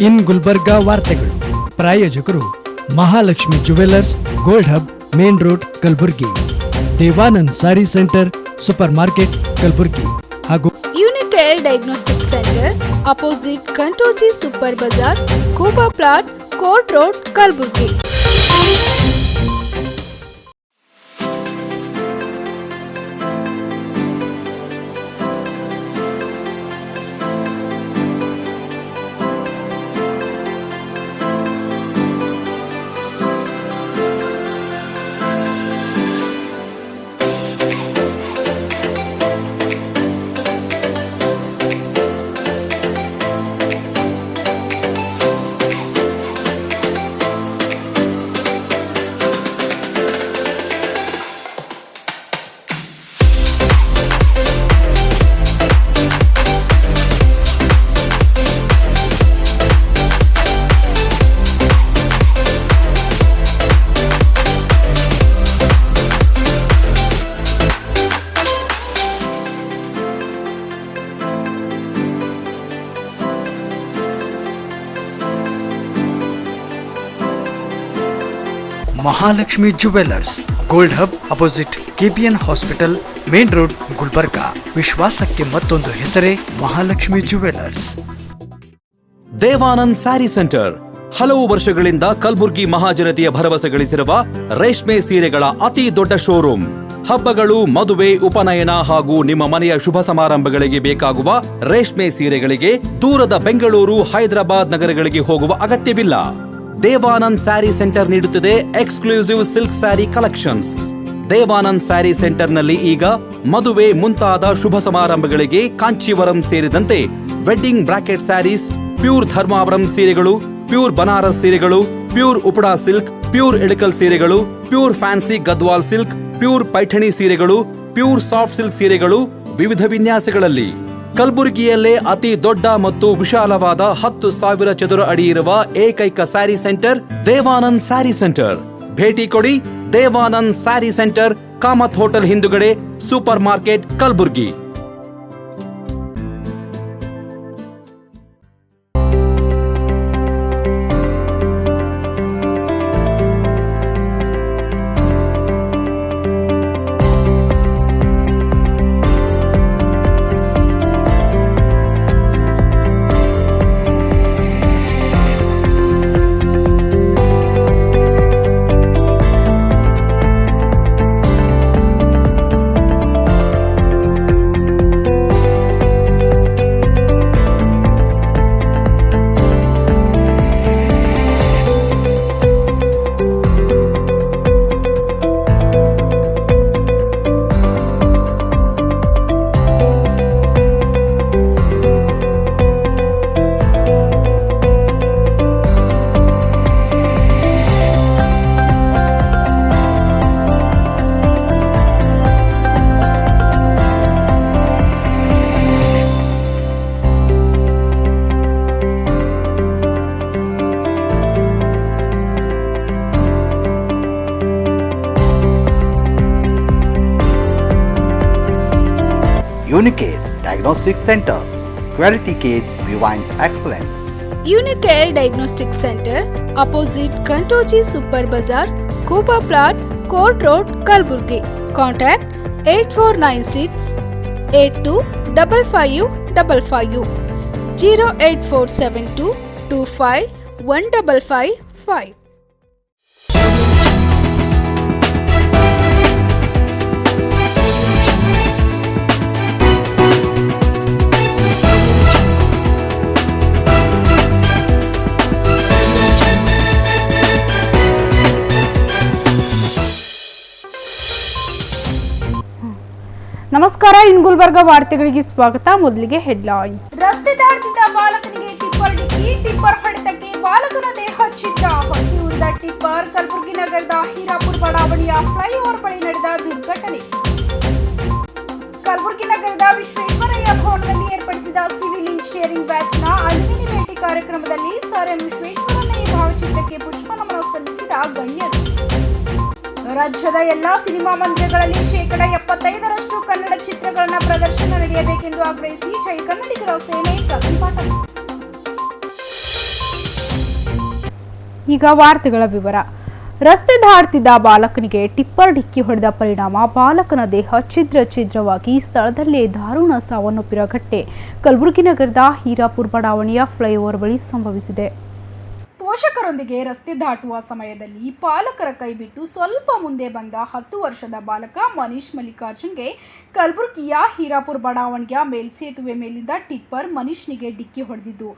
ಇನ್ ಗುಲ್ಬರ್ಗಾ ವಾರ್ತೆಗಳು ಪ್ರಾಯೋಜಕರು Mahalakshmi jewellers, gold hub, main road, Kalaburagi. Devanand sari centre, super market, Kalaburagi. ಹಾಗೂ ಯುನಿಕೇರ್ ಡಯಾಗ್ನೋಸ್ಟಿಕ್ ಸೆಂಟರ್, ಅಪೋಸಿಟ್ ಕಂಟೋಜಿ ಸೂಪರ್ ಬಜಾರ್, ಕೂಬಾ plot, court road, Kalaburagi. Mahalakshmi jewellers, gold hub, opposite KPN hospital, main road, Gulbarga. ವಿಶ್ವಾಸಕ್ಕೆ ಮತ್ತೊಂದು ಹೆಸರೇ ಮಹಾಲಕ್ಷ್ಮಿ ಜುವೆಲ್ಲರ್ಸ್. ದೇವಾನಂದ್ ಸ್ಯಾರಿ ಸೆಂಟರ್ ಹಲವು ವರ್ಷಗಳಿಂದ ಕಲಬುರ್ಗಿ ಮಹಾಜನತೆಯ ಭರವಸೆ ಗಳಿಸಿರುವ ರೇಷ್ಮೆ ಸೀರೆಗಳ ಅತಿ ದೊಡ್ಡ ಶೋರೂಮ್. ಹಬ್ಬಗಳು, ಮದುವೆ, ಉಪನಯನ ಹಾಗೂ ನಿಮ್ಮ ಮನೆಯ ಶುಭ ಸಮಾರಂಭಗಳಿಗೆ ಬೇಕಾಗುವ ರೇಷ್ಮೆ ಸೀರೆಗಳಿಗೆ ದೂರದ ಬೆಂಗಳೂರು, ಹೈದರಾಬಾದ್ ನಗರಗಳಿಗೆ ಹೋಗುವ ಅಗತ್ಯವಿಲ್ಲ. ದೇವಾನಂದ್ ಸ್ಯಾರಿ ಸೆಂಟರ್ ನೀಡುತ್ತಿದೆ exclusive silk sari collections. Devanand sari ಸೆಂಟರ್ನಲ್ಲಿ ಈಗ ಮದುವೆ ಮುಂತಾದ ಶುಭ ಸಮಾರಂಭಗಳಿಗೆ ಕಾಂಚೀವರಂ ಸೇರಿದಂತೆ wedding brocade saris, pure Dharmavaram ಸೀರೆಗಳು, ಪ್ಯೂರ್ ಬನಾರಸ್ ಸೀರೆಗಳು, pure Uppada silk, pure Ilkal ಸೀರೆಗಳು, pure fancy Gadwal silk, pure Paithani ಸೀರೆಗಳು, ಪ್ಯೂರ್ ಸಾಫ್ಟ್ ಸಿಲ್ಕ್ ಸೀರೆಗಳು ವಿವಿಧ ವಿನ್ಯಾಸಗಳಲ್ಲಿ. ಕಲಬುರಗಿಯಲ್ಲೇ ಅತಿ ದೊಡ್ಡ ಮತ್ತು ವಿಶಾಲವಾದ 10,000 ಚದುರ ಅಡಿ ಇರುವ ಏಕೈಕ ಸ್ಯಾರಿ ಸೆಂಟರ್ ದೇವಾನಂದ್ ಸ್ಯಾರಿ ಸೆಂಟರ್. ಭೇಟಿ ಕೊಡಿ. ದೇವಾನಂದ್ ಸ್ಯಾರಿ ಸೆಂಟರ್, ಕಾಮತ್ ಹೋಟೆಲ್ ಹಿಂದುಗಡೆ, super market, Kalaburagi. Unicare Diagnostic Center, Quality Care Beyond Excellence. Unicare Diagnostic Center, opposite Kantoji Super Bazaar, Kuba Plot, Court Road, Kalaburgi. Contact 8496 825555 08472 25 1555. ನಮಸ್ಕಾರ, ಇನ್ ಗುಲ್ಬರ್ಗಾ ವಾರ್ತೆಗಳಿಗೆ ಸ್ವಾಗತ. ಮೊದಲಿಗೆ ಹೆಡ್ಲೈನ್ಸ್. ರಸ್ತೆ ದಾಟುತ್ತಿದ್ದ ಬಾಲಕನಿಗೆ ಟಿಪ್ಪರ್ ಡಿಕ್ಕಿ, ಟಿಪ್ಪರ್ ಹೊಡೆತಕ್ಕೆ ಬಾಲಕನ ದೇಹ ಛಿದ್ರ. ಹೊತ್ತಿ ಉರಿದ ಟಿಪ್ಪರ್ ಕಲಬುರಗಿ ನಗರದ ಹೀರಾಪುರ ಬಡಾವಣೆಯ ಫ್ಲೈಓವರ್ ಬಳಿ ನಡೆದ ದುರ್ಘಟನೆ. ಕಲಬುರಗಿ ನಗರದ ವಿಶ್ವೇಶ್ವರಯ್ಯ ಭವನದಲ್ಲಿ ಏರ್ಪಡಿಸಿದ ಸಿವಿಲ್ ಇಂಜಿನಿಯರಿಂಗ್ ಬ್ಯಾಚ್ನ ಅಲ್ಯೂಮಿನಿ ಭೇಟಿ ಕಾರ್ಯಕ್ರಮದಲ್ಲಿ ಸರ್ ಎಂ ವಿಶ್ವೇಶ್ವರಯ್ಯ ಭಾವಚಿತ್ರಕ್ಕೆ ಪುಷ್ಪ ನಮನ ಸಲ್ಲಿಸಿದ ಗಣ್ಯರು. ರಾಜ್ಯದ ಎಲ್ಲಾ ಸಿನಿಮಾ ಮಂದಿರಗಳಲ್ಲಿ 75% ಕನ್ನಡ ಚಿತ್ರಗಳನ್ನ ಪ್ರದರ್ಶನ ನಡೆಯಬೇಕೆಂದು ಆಗ್ರಹಿಸಿ ಜೈ ಕನ್ನಡಿಗರ ಸೇನೆ ಪ್ರತಿಭಟನೆ. ಈಗ ವಾರ್ತೆಗಳ ವಿವರ. ರಸ್ತೆ ದಾಟ್ತಿದ್ದ ಬಾಲಕನಿಗೆ ಟಿಪ್ಪರ್ ಡಿಕ್ಕಿ ಹೊಡೆದ ಪರಿಣಾಮ ಬಾಲಕನ ದೇಹ ಛಿದ್ರವಾಗಿ ಸ್ಥಳದಲ್ಲೇ ದಾರುಣ ಸಾವನ್ನಪ್ಪಿರುವ ಘಟನೆ ಕಲಬುರಗಿ ನಗರದ ಹೀರಾಪುರ ಬಡಾವಣೆಯ ಫ್ಲೈಓವರ್ ಬಳಿ ಸಂಭವಿಸಿದೆ. ಪೋಷಕರೊಂದಿಗೆ ರಸ್ತೆ ದಾಟುವ ಸಮಯದಲ್ಲಿ ಪಾಲಕರ ಕೈಬಿಟ್ಟು ಸ್ವಲ್ಪ ಮುಂದೆ ಬಂದ 10 ವರ್ಷದ ಬಾಲಕ ಮನೀಶ್ ಮಲ್ಲಿಕಾರ್ಜುನ್ಗೆ ಕಲಬುರಗಿಯ ಹೀರಾಪುರ ಬಡಾವಣೆಯ ಮೇಲ್ಸೇತುವೆ ಮೇಲಿಂದ ಟಿಪ್ಪರ್ ಮನೀಶ್ನಿಗೆ ಡಿಕ್ಕಿ ಹೊಡೆದಿದ್ದು,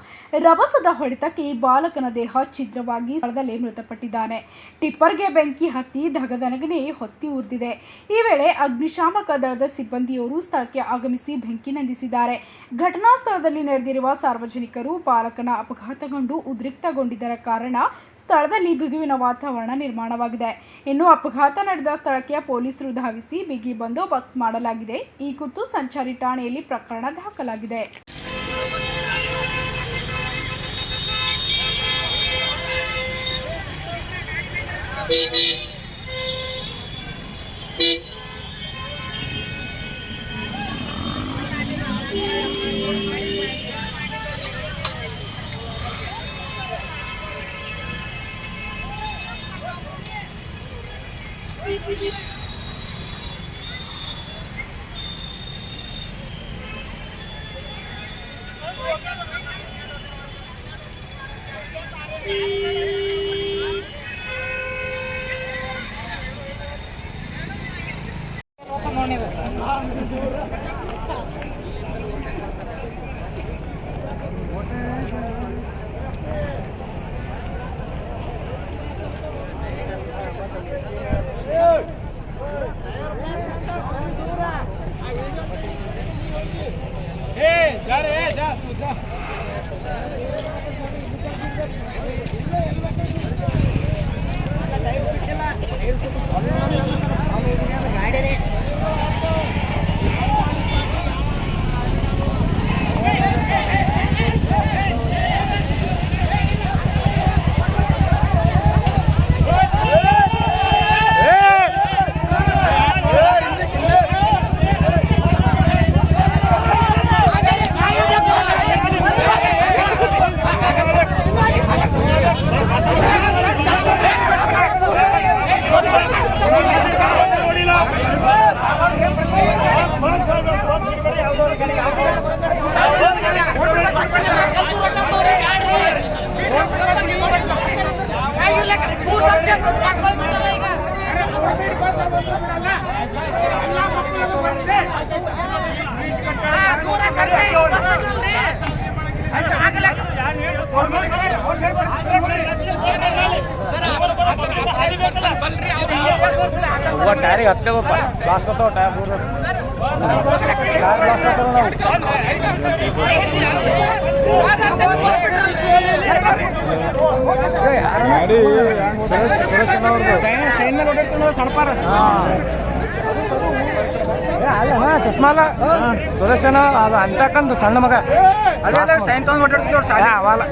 ರಭಸದ ಹೊಡೆತಕ್ಕೆ ಬಾಲಕನ ದೇಹ ಛಿದ್ರವಾಗಿ ಸ್ಥಳದಲ್ಲೇ ಮೃತಪಟ್ಟಿದ್ದಾನೆ. ಟಿಪ್ಪರ್ಗೆ ಬೆಂಕಿ ಹತ್ತಿ ಧಗಧಗನೆ ಹೊತ್ತಿ ಉರಿದಿದೆ. ಈ ವೇಳೆ ಅಗ್ನಿಶಾಮಕ ದಳದ ಸಿಬ್ಬಂದಿಯವರು ಸ್ಥಳಕ್ಕೆ ಆಗಮಿಸಿ ಬೆಂಕಿ ನಂದಿಸಿದ್ದಾರೆ. ಘಟನಾ ಸ್ಥಳದಲ್ಲಿ ನೆರೆದಿರುವ ಸಾರ್ವಜನಿಕರು ಬಾಲಕನ ಅಪಘಾತಗೊಂಡು ಉದ್ರಿಕ್ತಗೊಂಡಿದ್ದರ ಕಾರಣ ಸ್ಥಳದಲ್ಲಿ ಬಿಗುವಿನ ವಾತಾವರಣ ನಿರ್ಮಾಣವಾಗಿದೆ. ಇನ್ನು ಅಪಘಾತ ನಡೆದ ಸ್ಥಳಕ್ಕೆ ಪೊಲೀಸರು ಧಾವಿಸಿ ಬಿಗಿ ಬಂದೋಬಸ್ತ್ ಮಾಡಲಾಗಿದೆ. ಈ ಕುರಿತು ಸಂಚಾರಿ ಠಾಣೆಯಲ್ಲಿ ಪ್ರಕರಣ ದಾಖಲಾಗಿದೆ. ಟೈರಿಗೆ ಹತ್ತೇವಪ್ಪ ಲಾಸ್ಟ್ ಹತ್ತವ ಟೈರ್ ದೂರ ಲಾಸ್ಟ್ ಹತ್ತವ ನಾವು ಚಸ್ಮಾ ಅಲ್ಲ ಸುರೇಶನ ಅದು ಅಂತಕ್ಕಂದು ಸಣ್ಣ ಮಗ ಅದೇ ಸೈನ್ ತಗೊಂಡು ಓಡಾಡ್ತಿದ್ದವ್ರು ಶಾಲೆ ಅವಲ್ಲ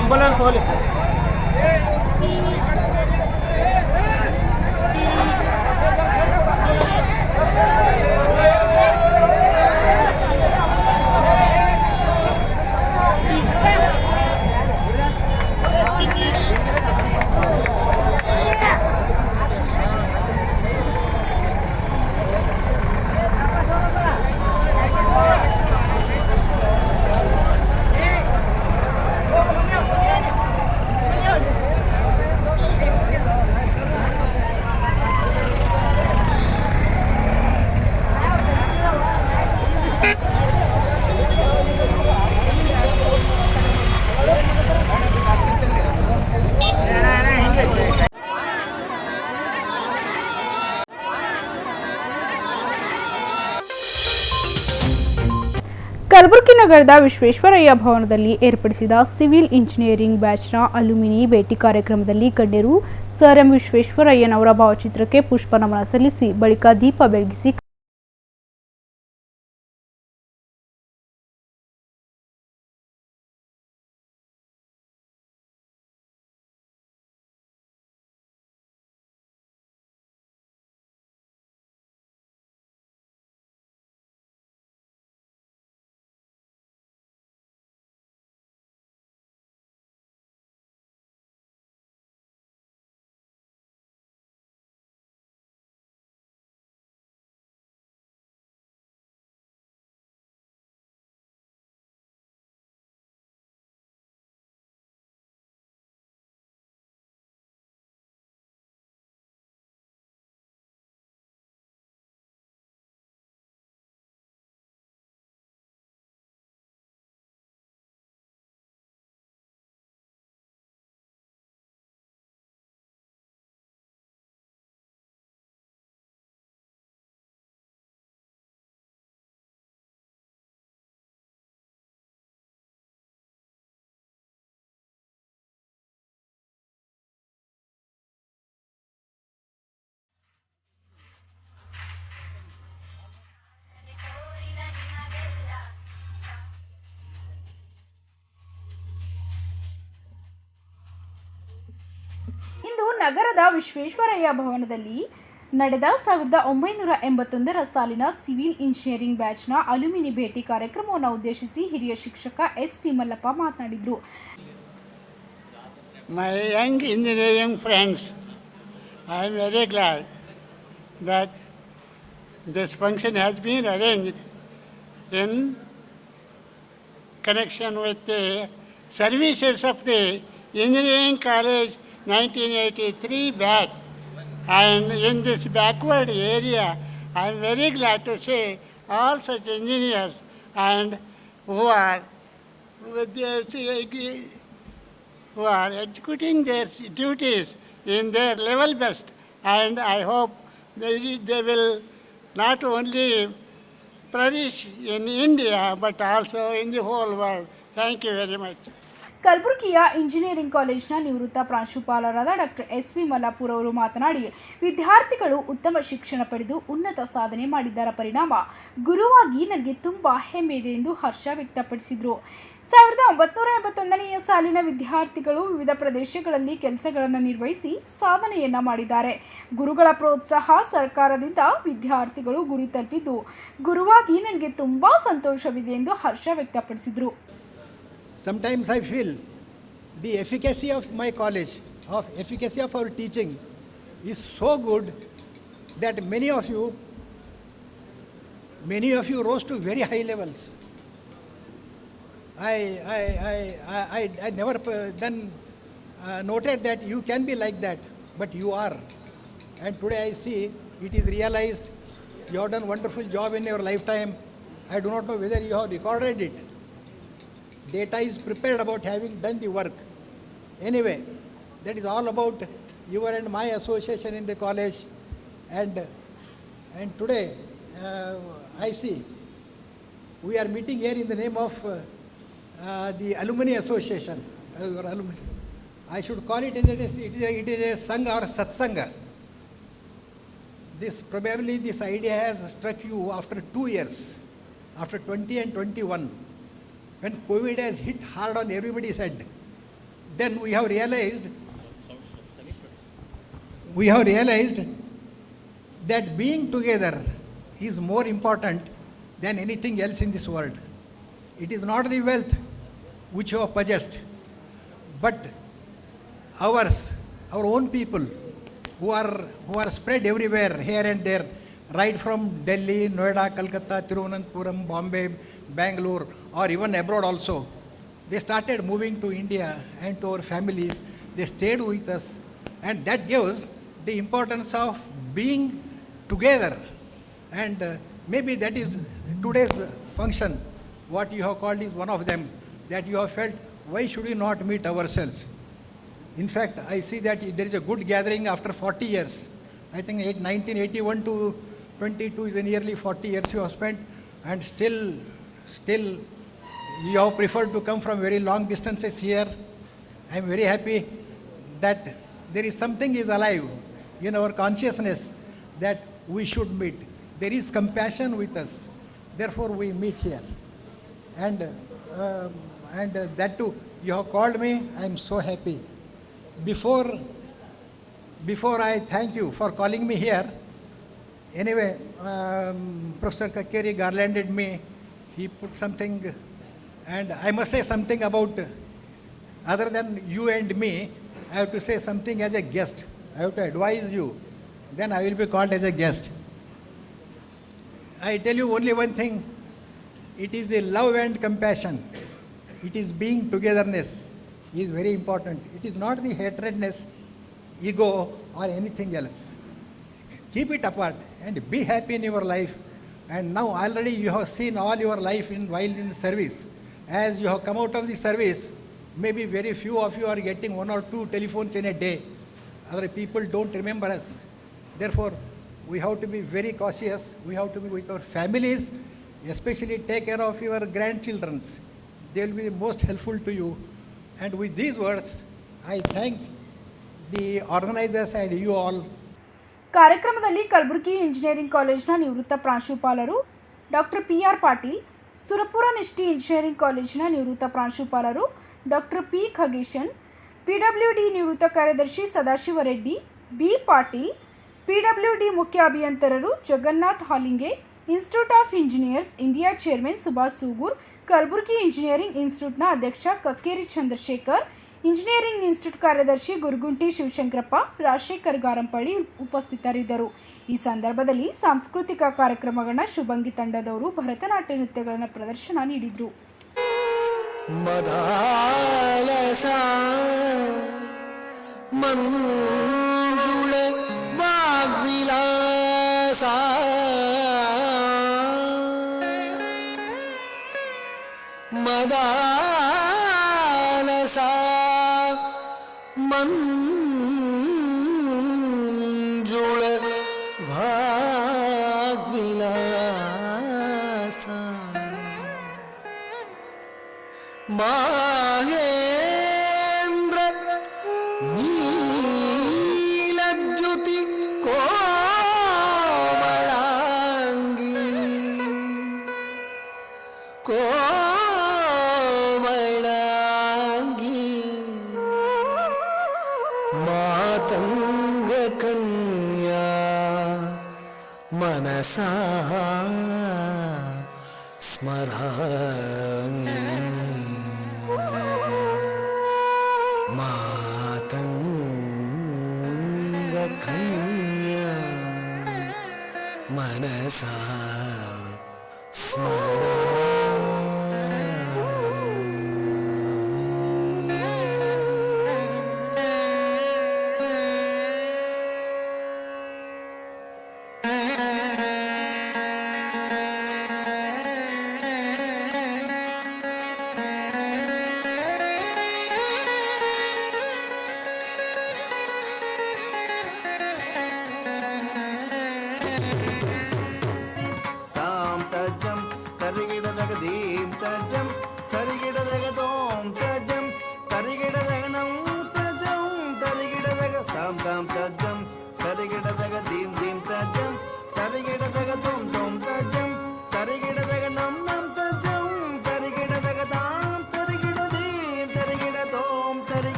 ambulance hole ನಗರದ ವಿಶ್ವೇಶ್ವರಯ್ಯ ಭವನದಲ್ಲಿ ಏರ್ಪಡಿಸಿದ ಸಿವಿಲ್ ಇಂಜಿನಿಯರಿಂಗ್ ಬ್ಯಾಚ್ನ ಅಲ್ಯೂಮಿನಿ ಭೇಟಿ ಕಾರ್ಯಕ್ರಮದಲ್ಲಿ ಗಣ್ಯರು ಸರ್ ಎಂ ವಿಶ್ವೇಶ್ವರಯ್ಯನವರ ಭಾವಚಿತ್ರಕ್ಕೆ ಪುಷ್ಪ ನಮನ ಸಲ್ಲಿಸಿ ಬಳಿಕ ದೀಪ ಬೆಳಗಿಸಿ ಇಂದು ನಗರದ ವಿಶ್ವೇಶ್ವರಯ್ಯ ಭವನದಲ್ಲಿ ನಡೆದ 1981ರ ಸಾಲಿನ ಸಿವಿಲ್ ಇಂಜಿನಿಯರಿಂಗ್ ಬ್ಯಾಚ್ನ ಅಲ್ಯೂಮಿನಿ ಭೇಟಿ ಕಾರ್ಯಕ್ರಮವನ್ನು ಉದ್ದೇಶಿಸಿ ಹಿರಿಯ ಶಿಕ್ಷಕ ಎಸ್.ಪಿ. ಮಲ್ಲಪ್ಪ ಮಾತನಾಡಿದರು. My young engineering friends, I am very glad that this function has been arranged in connection with the services of the Engineering College 1983 batch. And in this backward area, I am very glad to say all such engineers and who are executing their duties in their level best, and I hope they will not only flourish in India but also in the whole world. Thank you very much. ಕಲಬುರಗಿಯ engineering ಕಾಲೇಜಿನ ನಿವೃತ್ತ ಪ್ರಾಂಶುಪಾಲರಾದ doctor SP. Mallapur ಅವರು ಮಾತನಾಡಿ, ವಿದ್ಯಾರ್ಥಿಗಳು ಉತ್ತಮ ಶಿಕ್ಷಣ ಪಡೆದು ಉನ್ನತ ಸಾಧನೆ ಮಾಡಿದ್ದರ ಪರಿಣಾಮ ಗುರುವಾಗಿ ನನಗೆ ತುಂಬಾ ಹೆಮ್ಮೆ ಇದೆ ಎಂದು ಹರ್ಷ ವ್ಯಕ್ತಪಡಿಸಿದರು. 1981ನೇ ಸಾಲಿನ ವಿದ್ಯಾರ್ಥಿಗಳು ವಿವಿಧ ಪ್ರದೇಶಗಳಲ್ಲಿ ಕೆಲಸಗಳನ್ನು ನಿರ್ವಹಿಸಿ ಸಾಧನೆಯನ್ನ ಮಾಡಿದ್ದಾರೆ. ಗುರುಗಳ ಪ್ರೋತ್ಸಾಹ ಸರ್ಕಾರದಿಂದ ವಿದ್ಯಾರ್ಥಿಗಳು ಗುರಿ ತಲುಪಿದ್ದು ಗುರುವಾಗಿ ನನಗೆ ತುಂಬಾ ಸಂತೋಷವಿದೆ ಎಂದು ಹರ್ಷ ವ್ಯಕ್ತಪಡಿಸಿದರು. Sometimes I feel the efficacy of my college, efficacy of our teaching is so good that many of you rose to very high levels. I never then noted that you can be like that, but you are. And today I see it is realized. You have done wonderful job in your lifetime. I do not know whether you have recorded it. Data is prepared about having done the work. Anyway, that is all about your and my association in the college. And today I see we are meeting here in the name of the Alumni Association. I should call it it is a Sangha or Satsanga. Probably this idea has struck you after 2 years, after 20 and 21. When COVID has hit hard on everybody's head, then we have realized that being together is more important than anything else in this world. It is not the wealth which you have possessed, but our own people who are spread everywhere, here and there, right from Delhi, Noida, Calcutta, Thiruvananthapuram, Bombay, Bangalore, or even abroad also. They started moving to India and to our families. They stayed with us, and that gives the importance of being together. And maybe that is today's function. What you have called is one of them, that you have felt, why should we not meet ourselves? In fact, I see that there is a good gathering after 40 years. I think 1981 to 22 is nearly 40 years you have spent, and still you have preferred to come from very long distances here. I am very happy that there is something is alive in our consciousness that we should meet. There is compassion with us. Therefore, we meet here. And that too, you have called me. I am so happy. Before I thank you for calling me here, anyway, Professor Kakkeri garlanded me. He put something, and I must say something about, other than you and me, I have to say something as a guest. I have to advise you. Then I will be called as a guest. I tell you only one thing. It is the love and compassion. It is being togetherness is very important. It is not the hatredness, ego, or anything else. Keep it apart and be happy in your life. And now already you have seen all your life while in service. As you have come out of the service, maybe very few of you are getting 1 or 2 telephones in a day. Other people don't remember us. Therefore, we have to be very cautious. We have to be with our families, especially take care of your grandchildren. They will be the most helpful to you. And with these words, I thank the organizers and you all. ಕಾರ್ಯಕ್ರಮದಲ್ಲಿ Kalaburagi engineering ಕಾಲೇಜಿನ ನಿವೃತ್ತ ಪ್ರಾಂಶುಪಾಲರು doctor PR Patil, Surapura Nishti engineering ಕಾಲೇಜಿನ ನಿವೃತ್ತ ಪ್ರಾಂಶುಪಾಲರು doctor P ಖಗೇಶನ್, PWD ನಿವೃತ್ತ ಕಾರ್ಯದರ್ಶಿ Sadashiva Reddy, B Patil, PWD ಮುಖ್ಯ ಅಭಿಯಂತರರು Jagannath Halinge, institute of engineers India chairman Subhash Sugur, Kalaburagi engineering ಇನ್ಸ್ಟಿಟ್ಯೂಟ್ನ ಅಧ್ಯಕ್ಷ ಕಕ್ಕೇರಿ ಚಂದ್ರಶೇಖರ್, ಇಂಜಿನಿಯರಿಂಗ್ ಇನ್ಸ್ಟಿಟ್ಯೂಟ್ ಕಾರ್ಯದರ್ಶಿ ಗುರುಗುಂಟಿ ಶಿವಶಂಕರಪ್ಪ, ರಾಜಶೇಖರ್ ಗಾರಂಪಳ್ಳಿ ಉಪಸ್ಥಿತರಿದ್ದರು. ಈ ಸಂದರ್ಭದಲ್ಲಿ ಸಾಂಸ್ಕೃತಿಕ ಕಾರ್ಯಕ್ರಮಗಳನ್ನ ಶುಭಂಗಿ ತಂಡದವರು ಭರತನಾಟ್ಯ ನೃತ್ಯಗಳನ್ನು ಪ್ರದರ್ಶನ ನೀಡಿದರು. ಮಂಜುಳ ಭಾಗ್ವಿಲಾಸ ಮಹೇಂದ್ರ ನೀಲದ್ಯುತಿ ಕೋಮಳಾಂಗಿ ಮಾತಂಗ ಕನ್ಯಾ ಮನಸಾ ಸ್ಮರಾಮಿ ಮಾತಂಗ ಕನ್ಯಾ ಮನಸಾ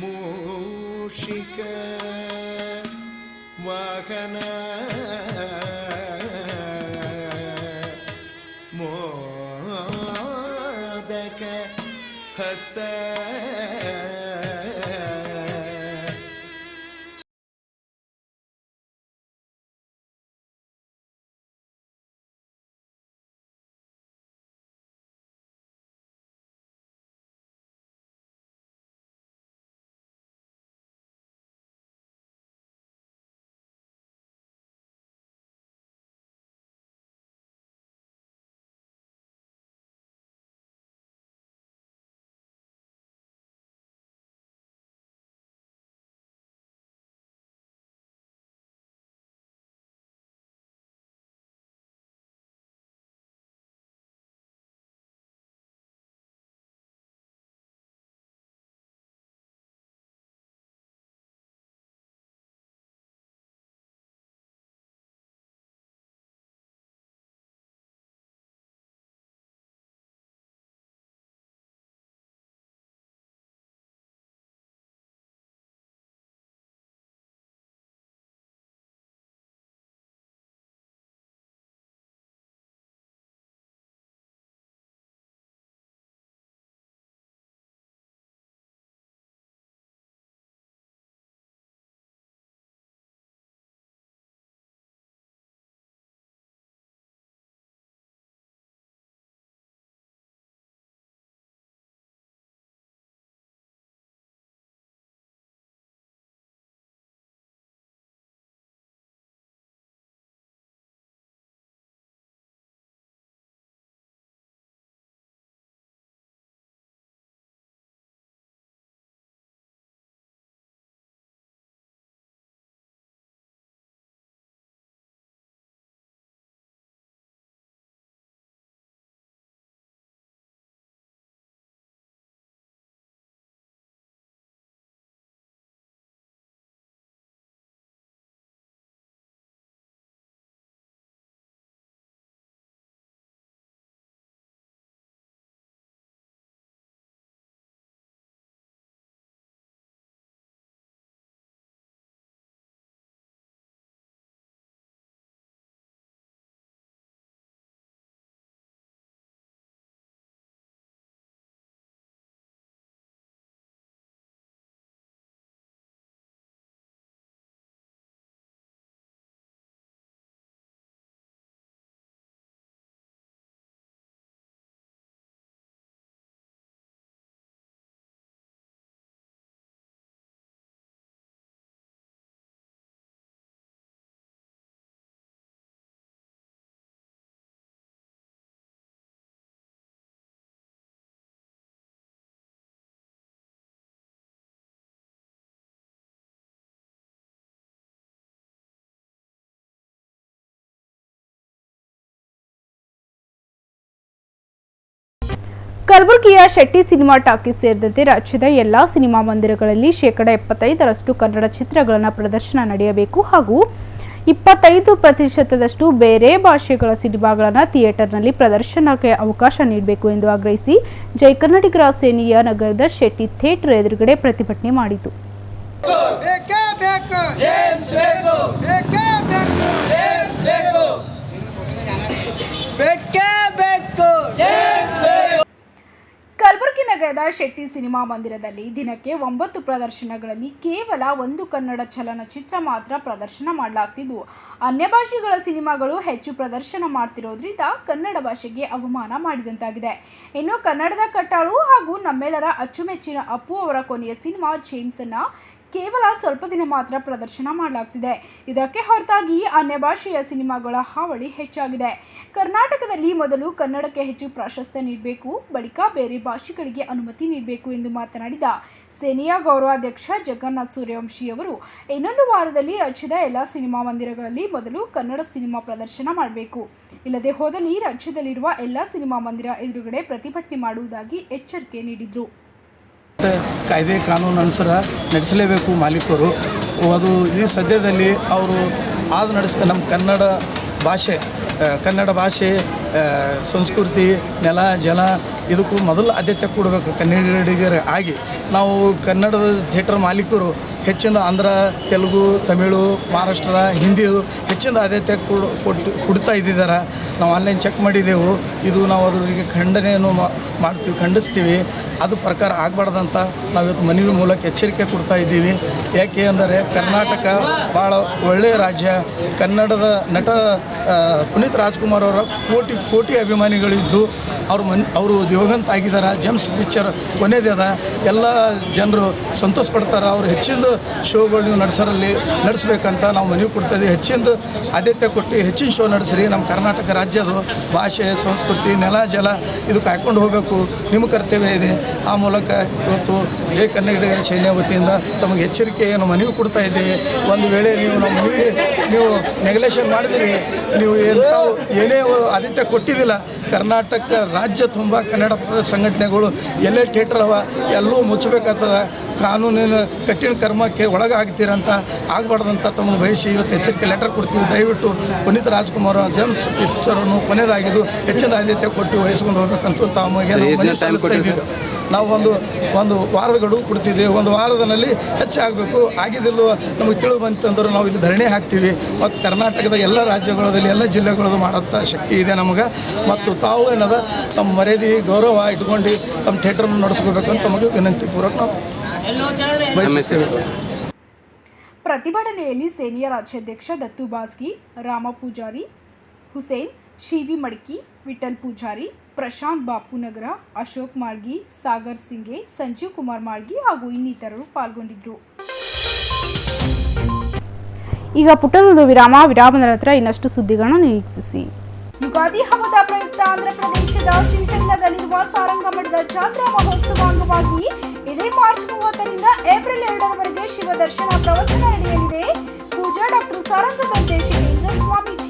ಮೂಷಿಕ ವಾಹನ ಮೋದಕ ಹಸ್ತ ಕಲಬುರಗಿಯ ಶೆಟ್ಟಿ ಸಿನಿಮಾ ಟಾಕೀಸ್ ಸೇರಿದಂತೆ ರಾಜ್ಯದ ಎಲ್ಲಾ ಸಿನಿಮಾ ಮಂದಿರಗಳಲ್ಲಿ 75% ಕನ್ನಡ ಚಿತ್ರಗಳನ್ನು ಪ್ರದರ್ಶನ ನಡೆಯಬೇಕು ಹಾಗೂ 25% ಬೇರೆ ಭಾಷೆಗಳ ಸಿನಿಮಾಗಳನ್ನು ಥಿಯೇಟರ್ನಲ್ಲಿ ಪ್ರದರ್ಶನಕ್ಕೆ ಅವಕಾಶ ನೀಡಬೇಕು ಎಂದು ಆಗ್ರಹಿಸಿ ಜೈ ಕನ್ನಡಿಗರ ಸೇನೆಯ ನಗರದ ಶೆಟ್ಟಿ ಥಿಯೇಟರ್ ಎದುರುಗಡೆ ಪ್ರತಿಭಟನೆ ಮಾಡಿತು. ಕಲಬುರಗಿ ನಗರದ ಶೆಟ್ಟಿ ಸಿನಿಮಾ ಮಂದಿರದಲ್ಲಿ ದಿನಕ್ಕೆ 9 ಪ್ರದರ್ಶನಗಳಲ್ಲಿ ಕೇವಲ 1 ಕನ್ನಡ ಚಲನಚಿತ್ರ ಮಾತ್ರ ಪ್ರದರ್ಶನ ಮಾಡಲಾಗ್ತಿದ್ದು, ಅನ್ಯ ಭಾಷೆಗಳ ಸಿನಿಮಾಗಳು ಹೆಚ್ಚು ಪ್ರದರ್ಶನ ಮಾಡ್ತಿರೋದ್ರಿಂದ ಕನ್ನಡ ಭಾಷೆಗೆ ಅವಮಾನ ಮಾಡಿದಂತಾಗಿದೆ. ಇನ್ನು ಕನ್ನಡದ ಕಟ್ಟಾಳು ಹಾಗೂ ನಮ್ಮೆಲ್ಲರ ಅಚ್ಚುಮೆಚ್ಚಿನ ಅಪ್ಪು ಅವರ ಕೊನೆಯ ಸಿನಿಮಾ ಜೇಮ್ಸ್ ಅನ್ನ ಕೇವಲ ಸ್ವಲ್ಪ ದಿನ ಮಾತ್ರ ಪ್ರದರ್ಶನ ಮಾಡಲಾಗ್ತಿದೆ. ಇದಕ್ಕೆ ಹೊರತಾಗಿ ಅನ್ಯ ಭಾಷೆಯ ಸಿನಿಮಾಗಳ ಹಾವಳಿ ಹೆಚ್ಚಾಗಿದೆ. ಕರ್ನಾಟಕದಲ್ಲಿ ಮೊದಲು ಕನ್ನಡಕ್ಕೆ ಹೆಚ್ಚು ಪ್ರಾಶಸ್ತ್ಯ ನೀಡಬೇಕು, ಬಳಿಕ ಬೇರೆ ಭಾಷೆಗಳಿಗೆ ಅನುಮತಿ ನೀಡಬೇಕು ಎಂದು ಮಾತನಾಡಿದ ಸೇನೆಯ ಗೌರವಾಧ್ಯಕ್ಷ ಜಗನ್ನಾಥ್ ಸೂರ್ಯವಂಶಿ ಅವರು, ಇನ್ನೊಂದು ವಾರದಲ್ಲಿ ರಾಜ್ಯದ ಎಲ್ಲ ಸಿನಿಮಾ ಮಂದಿರಗಳಲ್ಲಿ ಮೊದಲು ಕನ್ನಡ ಸಿನಿಮಾ ಪ್ರದರ್ಶನ ಮಾಡಬೇಕು, ಇಲ್ಲದೆ ಹೋದಲ್ಲಿ ರಾಜ್ಯದಲ್ಲಿರುವ ಎಲ್ಲ ಸಿನಿಮಾ ಮಂದಿರ ಎದುರುಗಡೆ ಪ್ರತಿಭಟನೆ ಮಾಡುವುದಾಗಿ ಎಚ್ಚರಿಕೆ ನೀಡಿದರು. ಕಾಯ್ದೆ ಕಾನೂನು ಅನುಸಾರ ನಡೆಸಲೇಬೇಕು ಮಾಲೀಕರು. ಅದು ಈ ಸದ್ಯದಲ್ಲಿ ಅವರು ನಡೆಸಿದ ನಮ್ಮ ಕನ್ನಡ ಭಾಷೆ ಸಂಸ್ಕೃತಿ ನೆಲ ಜಲ ಇದಕ್ಕೂ ಮೊದಲು ಆದ್ಯತೆ ಕೊಡಬೇಕು. ಕನ್ನಡಿಗರ ಆಗಿ ನಾವು ಕನ್ನಡದ ಥಿಯೇಟರ್ ಮಾಲೀಕರು ಹೆಚ್ಚಿನ ಆಂಧ್ರ, ತೆಲುಗು, ತಮಿಳು, ಮಹಾರಾಷ್ಟ್ರ, ಹಿಂದಿ ಹೆಚ್ಚಿನ ಆದ್ಯತೆ ಕೊಡ್ತಾ ಇದ್ದಿದ್ದಾರೆ. ನಾವು ಆನ್ಲೈನ್ ಚೆಕ್ ಮಾಡಿದೆವು. ಇದು ನಾವು ಅದರಿಗೆ ಖಂಡನೆಯನ್ನು ಖಂಡಿಸ್ತೀವಿ. ಅದು ಪ್ರಕಾರ ಆಗಬಾರ್ದಂತ ನಾವು ಇವತ್ತು ಮನವಿ ಮೂಲಕ ಎಚ್ಚರಿಕೆ ಕೊಡ್ತಾ ಇದ್ದೀವಿ. ಯಾಕೆ ಅಂದರೆ ಕರ್ನಾಟಕ ಭಾಳ ಒಳ್ಳೆಯ ರಾಜ್ಯ. ಕನ್ನಡದ ನಟ ಪುನೀತ್ ರಾಜ್ಕುಮಾರ್ ಅವರ ಕೋಟಿ ಅಭಿಮಾನಿಗಳಿದ್ದು ಅವರು ದಿವಂಗತ ಆಗಿದ್ದಾರೆ. ಜೇಮ್ಸ್ ಪಿಕ್ಚರ್ ಕೊನೆಯದ ಎಲ್ಲ ಜನರು ಸಂತೋಷ ಪಡ್ತಾರೆ. ಅವರು ಹೆಚ್ಚಿನ ಶೋಗಳು ನೀವು ನಡೆಸಬೇಕಂತ ನಾವು ಮನವಿ ಕೊಡ್ತಾಯಿದ್ದೀವಿ. ಹೆಚ್ಚಿನ ಆದ್ಯತೆ ಕೊಟ್ಟು ಹೆಚ್ಚಿನ ಶೋ ನಡೆಸ್ರಿ. ನಮ್ಮ ಕರ್ನಾಟಕ ರಾಜ್ಯದ ಭಾಷೆ ಸಂಸ್ಕೃತಿ ನೆಲ ಜಲ ಇದು ಕಾಯ್ಕೊಂಡು ಹೋಗಬೇಕು. ನಿಮ್ಮ ಕರ್ತವ್ಯ ಇದೆ. ಆ ಮೂಲಕ ಇವತ್ತು ಜೈ ಕನ್ನಡಿಗರ ಸೇನೆ ವತಿಯಿಂದ ತಮಗೆ ಎಚ್ಚರಿಕೆಯನ್ನು ಮನವಿ ಕೊಡ್ತಾ ಇದ್ದೀವಿ. ಒಂದು ವೇಳೆ ನೀವು ನಮ್ಮ ಮನವಿ ನೆಗ್ಲೆಕ್ಷನ್ ಮಾಡಿದಿರಿ, ನೀವು ಏನೇ ಆದ್ಯತೆ ಕೊಟ್ಟಿದ್ದಿಲ್ಲ, ಕರ್ನಾಟಕ ರಾಜ್ಯ ತುಂಬ ಕನ್ನಡ ಸಂಘಟನೆಗಳು ಎಲ್ಲೇ ಥಿಯೇಟರ್ ಅವ ಎಲ್ಲೂ ಮುಚ್ಚಬೇಕಾಗ್ತದೆ. ಕಾನೂನಿನ ಕಠಿಣ ಕರ್ಮಕ್ಕೆ ಒಳಗಾಗ್ತೀರಂತ ಆಗಬಾರ್ದಂತ ತಮ್ಮನ್ನು ಬಯಸಿ ಇವತ್ತು ಎಚ್ಚರಿಕೆ ಲೆಟರ್ ಕೊಡ್ತೀವಿ. ದಯವಿಟ್ಟು ಪುನೀತ್ ರಾಜ್ಕುಮಾರ್ ಜೇಮ್ಸ್ ಪಿಕ್ಚರನ್ನು ಕೊನೆಯದಾಗಿದ್ದು ಹೆಚ್ಚಿನ ಆದ್ಯತೆ ಕೊಟ್ಟು ವಹಿಸ್ಕೊಂಡು ಹೋಗ್ಬೇಕಂತೂ ತಮಗೆ ನಾವು ಮನವಿ ಸಲ್ಲಿಸ್ತಾ ಇದ್ದೀವಿ. ನಾವು ಒಂದು ವಾರದ ಗಡುವು ಕೊಡ್ತಿದ್ದೇವೆ. ಒಂದು ವಾರದಲ್ಲಿ ಹೆಚ್ಚಾಗಬೇಕು. ಆಗಿದ್ದಿಲ್ಲೂ ನಮಗೆ ತಿಳಿದು ಬಂತಂದ್ರೆ ನಾವು ಇಲ್ಲಿ ಧರಣಿ ಹಾಕ್ತೀವಿ. ಮತ್ತು ಕರ್ನಾಟಕದ ಎಲ್ಲ ರಾಜ್ಯಗಳಲ್ಲಿ ಎಲ್ಲ ಜಿಲ್ಲೆಗಳದ್ದು ಮಾಡೋಂಥ ಶಕ್ತಿ ಇದೆ ನಮಗೆ. ಮತ್ತು ತಾವು ಏನದ ತಮ್ಮ ಮರ್ಯಾದೆ ಗೌರವ ಇಟ್ಕೊಂಡು ತಮ್ಮ ಥಿಯೇಟರ್ನ ನಡೆಸ್ಕೋಬೇಕಂತ ತಮಗೆ ವಿನಂತಿ ಪೂರ್ವಕ ನಾವು ಬಯಸುತ್ತೇವೆ. ಪ್ರತಿಭಟನೆಯಲ್ಲಿ ಸೇನೆಯ ರಾಜ್ಯಾಧ್ಯಕ್ಷ ದತ್ತು ಬಾಸ್ಗಿ, ರಾಮ ಪೂಜಾರಿ, ಹುಸೇನ್, ಶಿವಿ ಮಡ್ಕಿ, ವಿಠಲ್ ಪೂಜಾರಿ, ಪ್ರಶಾಂತ್ ಬಾಪುನಗರ, ಅಶೋಕ್ ಮಾಳ್ಗಿ, ಸಾಗರ್ ಸಿಂಗೆ, ಸಂಜೀವ್ ಕುಮಾರ್ ಮಾಳ್ಗಿ ಹಾಗೂ ಇನ್ನಿತರರು ಪಾಲ್ಗೊಂಡಿದ್ದರು. ಈಗ ಪುಟ್ಟದೊಂದು ವಿರಾಮದ ನಂತರ ಇನ್ನಷ್ಟು ಸುದ್ದಿಗಳನ್ನು ನಿರೀಕ್ಷಿಸಿ. ಯುಗಾದಿ ಹಬ್ಬದ ಪ್ರಯುಕ್ತ ಆಂಧ್ರಪ್ರದೇಶದ ಶ್ರೀಶೈಲದಲ್ಲಿರುವ ಸಾರಂಗಮಠದ ಜಾತ್ರಾ ಮಹೋತ್ಸವ ಅಂಗವಾಗಿ ಇದೇ ಮಾರ್ಚ್ 30ರಿಂದ ಏಪ್ರಿಲ್ 2ರವರೆಗೆ ಶಿವ ದರ್ಶನ ಪ್ರವಚನ ನಡೆಯಲಿದೆ. ಪೂಜಾ doctor Saranga Deshikendra Swamiji.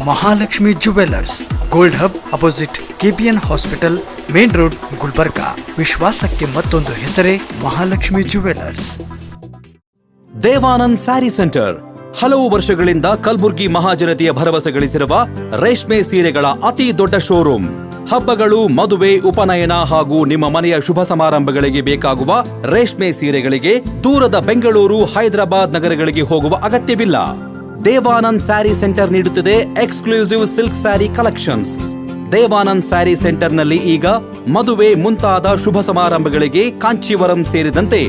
Mahalakshmi jewellers, gold hub opposite KPN hospital, main road, Gulbarga. ವಿಶ್ವಾಸಕ್ಕೆ ಮತ್ತೊಂದು ಹೆಸರೇ ಮಹಾಲಕ್ಷ್ಮಿ ಜುವೆಲ್ಲರ್ಸ್. ದೇವಾನಂದ್ ಸ್ಯಾರಿ ಸೆಂಟರ್, ಹಲವು ವರ್ಷಗಳಿಂದ ಕಲಬುರ್ಗಿ ಮಹಾಜನತೆಯ ಭರವಸೆ ಗಳಿಸಿರುವ ರೇಷ್ಮೆ ಸೀರೆಗಳ ಅತಿ ದೊಡ್ಡ ಶೋರೂಮ್. ಹಬ್ಬಗಳು, ಮದುವೆ, ಉಪನಯನ ಹಾಗೂ ನಿಮ್ಮ ಮನೆಯ ಶುಭ ಸಮಾರಂಭಗಳಿಗೆ ಬೇಕಾಗುವ ರೇಷ್ಮೆ ಸೀರೆಗಳಿಗೆ ದೂರದ ಬೆಂಗಳೂರು, ಹೈದರಾಬಾದ್ ನಗರಗಳಿಗೆ ಹೋಗುವ ಅಗತ್ಯವಿಲ್ಲ. ದೇವಾನಂದ್ ಸ್ಯಾರಿ ಸೆಂಟರ್ ನೀಡುತ್ತಿದೆ exclusive silk sari collections. Devanand sari ಸೆಂಟರ್ನಲ್ಲಿ ಈಗ ಮದುವೆ ಮುಂತಾದ ಶುಭ ಸಮಾರಂಭಗಳಿಗೆ ಕಾಂಚೀವರಂ ಸೇರಿದಂತೆ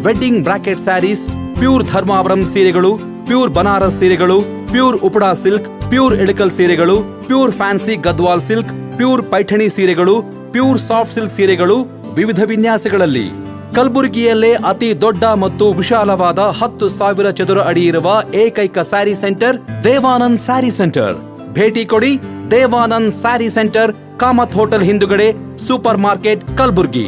wedding brocade saris, pure Dharmavaram ಸೀರೆಗಳು, ಪ್ಯೂರ್ ಬನಾರಸ್ ಸೀರೆಗಳು, pure Uppada silk, pure Ilkal ಸೀರೆಗಳು, pure fancy Gadwal silk, pure Paithani ಸೀರೆಗಳು, ಪ್ಯೂರ್ ಸಾಫ್ಟ್ ಸಿಲ್ಕ್ ಸೀರೆಗಳು ವಿವಿಧ ವಿನ್ಯಾಸಗಳಲ್ಲಿ. ಕಲಬುರಗಿಯಲ್ಲೇ ಅತಿ ದೊಡ್ಡ ಮತ್ತು ವಿಶಾಲವಾದ 10,000 ಚದುರ ಅಡಿ ಇರುವ ಏಕೈಕ ಸ್ಯಾರಿ ಸೆಂಟರ್ ದೇವಾನಂದ್ ಸ್ಯಾರಿ ಸೆಂಟರ್. ಭೇಟಿ ಕೊಡಿ ದೇವಾನಂದ್ ಸ್ಯಾರಿ ಸೆಂಟರ್, ಕಾಮತ್ ಹೋಟೆಲ್ ಹಿಂದುಗಡೆ, super market, Kalaburagi.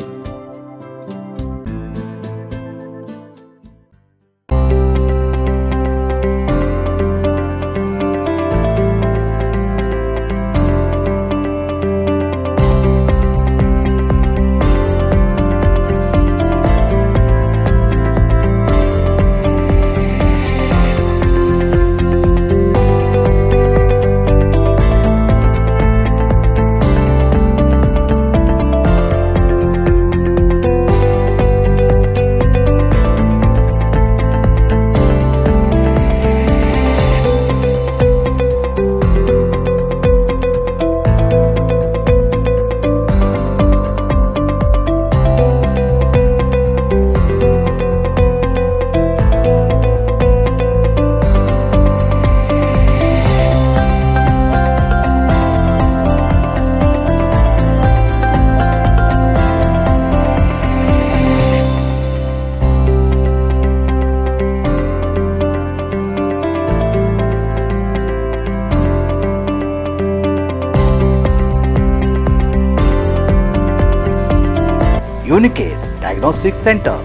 Unicare Diagnostic Center.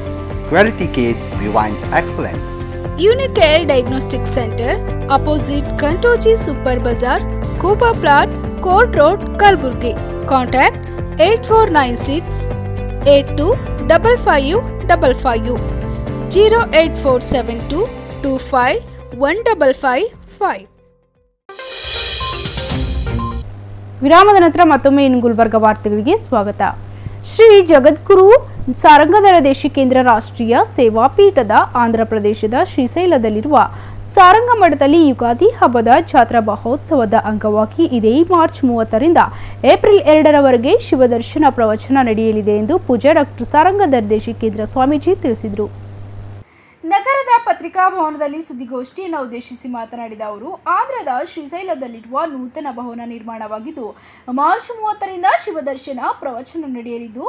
Quality care behind excellence. Unicare Diagnostic Center, opposite Kantoji Super Bazaar, Kuba Plot, Court Road, Kalburgi. Contact 8496 825555 08472 25 1555. ವಿರಾಮದ ನಂತರ ಮತ್ತೊಮ್ಮೆ ಇನ್ ಗುಲ್ಬರ್ಗ ವಾರ್ತೆಗಳಿಗೆ ಸ್ವಾಗತ. ಶ್ರೀ ಜಗದ್ಗುರು ಸಾರಂಗಧರ ದೇಶಿಕೇಂದ್ರ ರಾಷ್ಟ್ರೀಯ ಸೇವಾ ಪೀಠದ ಆಂಧ್ರ ಪ್ರದೇಶದ ಶ್ರೀಶೈಲದಲ್ಲಿರುವ ಸಾರಂಗ ಮಠದಲ್ಲಿ ಯುಗಾದಿ ಹಬ್ಬದ ಜಾತ್ರಾ ಮಹೋತ್ಸವದ ಅಂಗವಾಗಿ ಇದೇ ಮಾರ್ಚ್ 30ರಿಂದ ಏಪ್ರಿಲ್ 2ರವರೆಗೆ ಶಿವದರ್ಶನ ಪ್ರವಚನ ನಡೆಯಲಿದೆ ಎಂದು ಪೂಜ್ಯ ಡಾಕ್ಟರ್ ಸಾರಂಗಧರ ದೇಶಿಕೇಂದ್ರ ಸ್ವಾಮೀಜಿ ತಿಳಿಸಿದರು. ನಗರದ ಪತ್ರಿಕಾ ಭವನದಲ್ಲಿ ಸುದ್ದಿಗೋಷ್ಠಿಯನ್ನು ಉದ್ದೇಶಿಸಿ ಮಾತನಾಡಿದ ಅವರು, ಆಂಧ್ರದ ಶ್ರೀಶೈಲದಲ್ಲಿರುವ ನೂತನ ಭವನ ನಿರ್ಮಾಣವಾಗಿದ್ದು ಮಾರ್ಚ್ 30ರಿಂದ ಶಿವದರ್ಶನ ಪ್ರವಚನ ನಡೆಯಲಿದ್ದು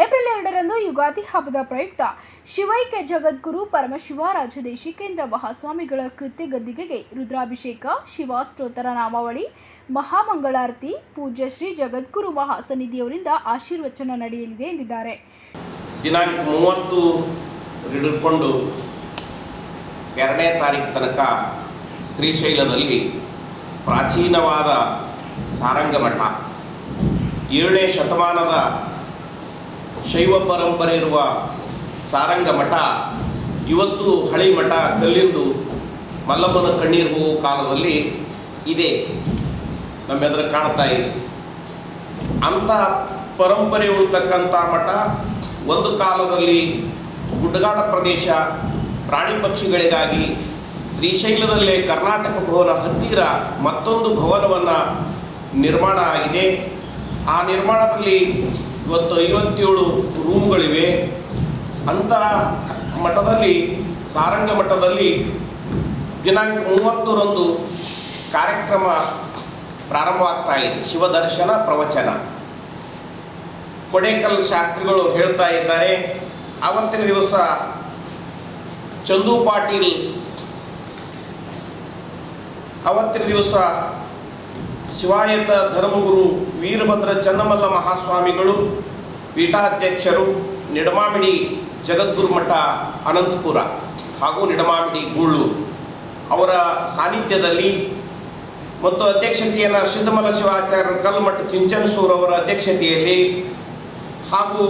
ಏಪ್ರಿಲ್ 2ರಂದು ಯುಗಾದಿ ಹಬ್ಬದ ಪ್ರಯುಕ್ತ ಶಿವೈಕ್ಯ ಜಗದ್ಗುರು ಪರಮಶಿವ ರಾಜದೇಶಿಕೇಂದ್ರ ಮಹಾಸ್ವಾಮಿಗಳ ಕೃತ್ಯ ಗದ್ದಿಗೆಗೆ ರುದ್ರಾಭಿಷೇಕ, ಶಿವಾಷ್ಟೋತ್ತರ ನಾಮಾವಳಿ, ಮಹಾಮಂಗಳಾರತಿ, ಪೂಜ್ಯ ಶ್ರೀ ಜಗದ್ಗುರು ಮಹಾಸನ್ನಿಧಿಯವರಿಂದ ಆಶೀರ್ವಚನ ನಡೆಯಲಿದೆ ಎಂದಿದ್ದಾರೆ. ದಿನಾಂಕ 30 ಹಿಡಿದುಕೊಂಡು 2ನೇ ತಾರೀಕು ತನಕ ಶ್ರೀಶೈಲದಲ್ಲಿ ಪ್ರಾಚೀನವಾದ ಸಾರಂಗ ಮಠ, 7ನೇ ಶತಮಾನದ ಶೈವ ಪರಂಪರೆ ಇರುವ ಸಾರಂಗ ಮಠ ಇವತ್ತು ಹಳಿ ಮಠ ಕಲ್ಲಿಂದು ಮಲ್ಲಮ್ಮನ ಕಣ್ಣೀರು ಹೋಗುವ ಕಾಲದಲ್ಲಿ ಇದೆ, ನಮ್ಮೆದುರು ಕಾಣ್ತಾ ಇದೆ. ಅಂಥ ಪರಂಪರೆ ಉಳ್ತಕ್ಕಂಥ ಮಠ ಒಂದು ಕಾಲದಲ್ಲಿ ಗುಡ್ಡಗಾಡ ಪ್ರದೇಶ ಪ್ರಾಣಿ ಪಕ್ಷಿಗಳಿಗಾಗಿ ಶ್ರೀಶೈಲದಲ್ಲೇ ಕರ್ನಾಟಕ ಭವನ ಹತ್ತಿರ ಮತ್ತೊಂದು ಭವನವನ್ನು ನಿರ್ಮಾಣ ಆಗಿದೆ. ಆ ನಿರ್ಮಾಣದಲ್ಲಿ ಇವತ್ತು 57 ರೂಮ್ಗಳಿವೆ. ಅಂಥ ಮಠದಲ್ಲಿ, ಸಾರಂಗ ಮಠದಲ್ಲಿ ದಿನಾಂಕ 30ರಂದು ಕಾರ್ಯಕ್ರಮ ಪ್ರಾರಂಭವಾಗ್ತಾ ಇದೆ. ಶಿವದರ್ಶನ ಪ್ರವಚನ ಕೊಡೇಕಲ್ ಶಾಸ್ತ್ರಿಗಳು ಹೇಳ್ತಾ ಇದ್ದಾರೆ. ಆವತ್ತಿನ ದಿವಸ ಚಂದು ಪಾಟೀಲ್, ಅವತ್ತಿನ ದಿವಸ ಶಿವಾಯತ ಧರ್ಮಗುರು ವೀರಭದ್ರ ಚನ್ನಮಲ್ಲ ಮಹಾಸ್ವಾಮಿಗಳು, ಪೀಠಾಧ್ಯಕ್ಷರು, ನಿಡಮಾಮಿಡಿ ಜಗದ್ಗುರು ಮಠ ಅನಂತಪುರ ಹಾಗೂ ನಿಡಮಾಮಿಡಿ ಗೂಳೂರು ಅವರ ಸಾನ್ನಿಧ್ಯದಲ್ಲಿ ಮತ್ತು ಅಧ್ಯಕ್ಷತೆಯನ್ನು ಸಿದ್ದಮಲ್ಲ ಶಿವಾಚಾರ್ಯ ಕಲ್ಮಠ ಚಿಂಚನಸೂರು ಅವರ ಅಧ್ಯಕ್ಷತೆಯಲ್ಲಿ ಹಾಗೂ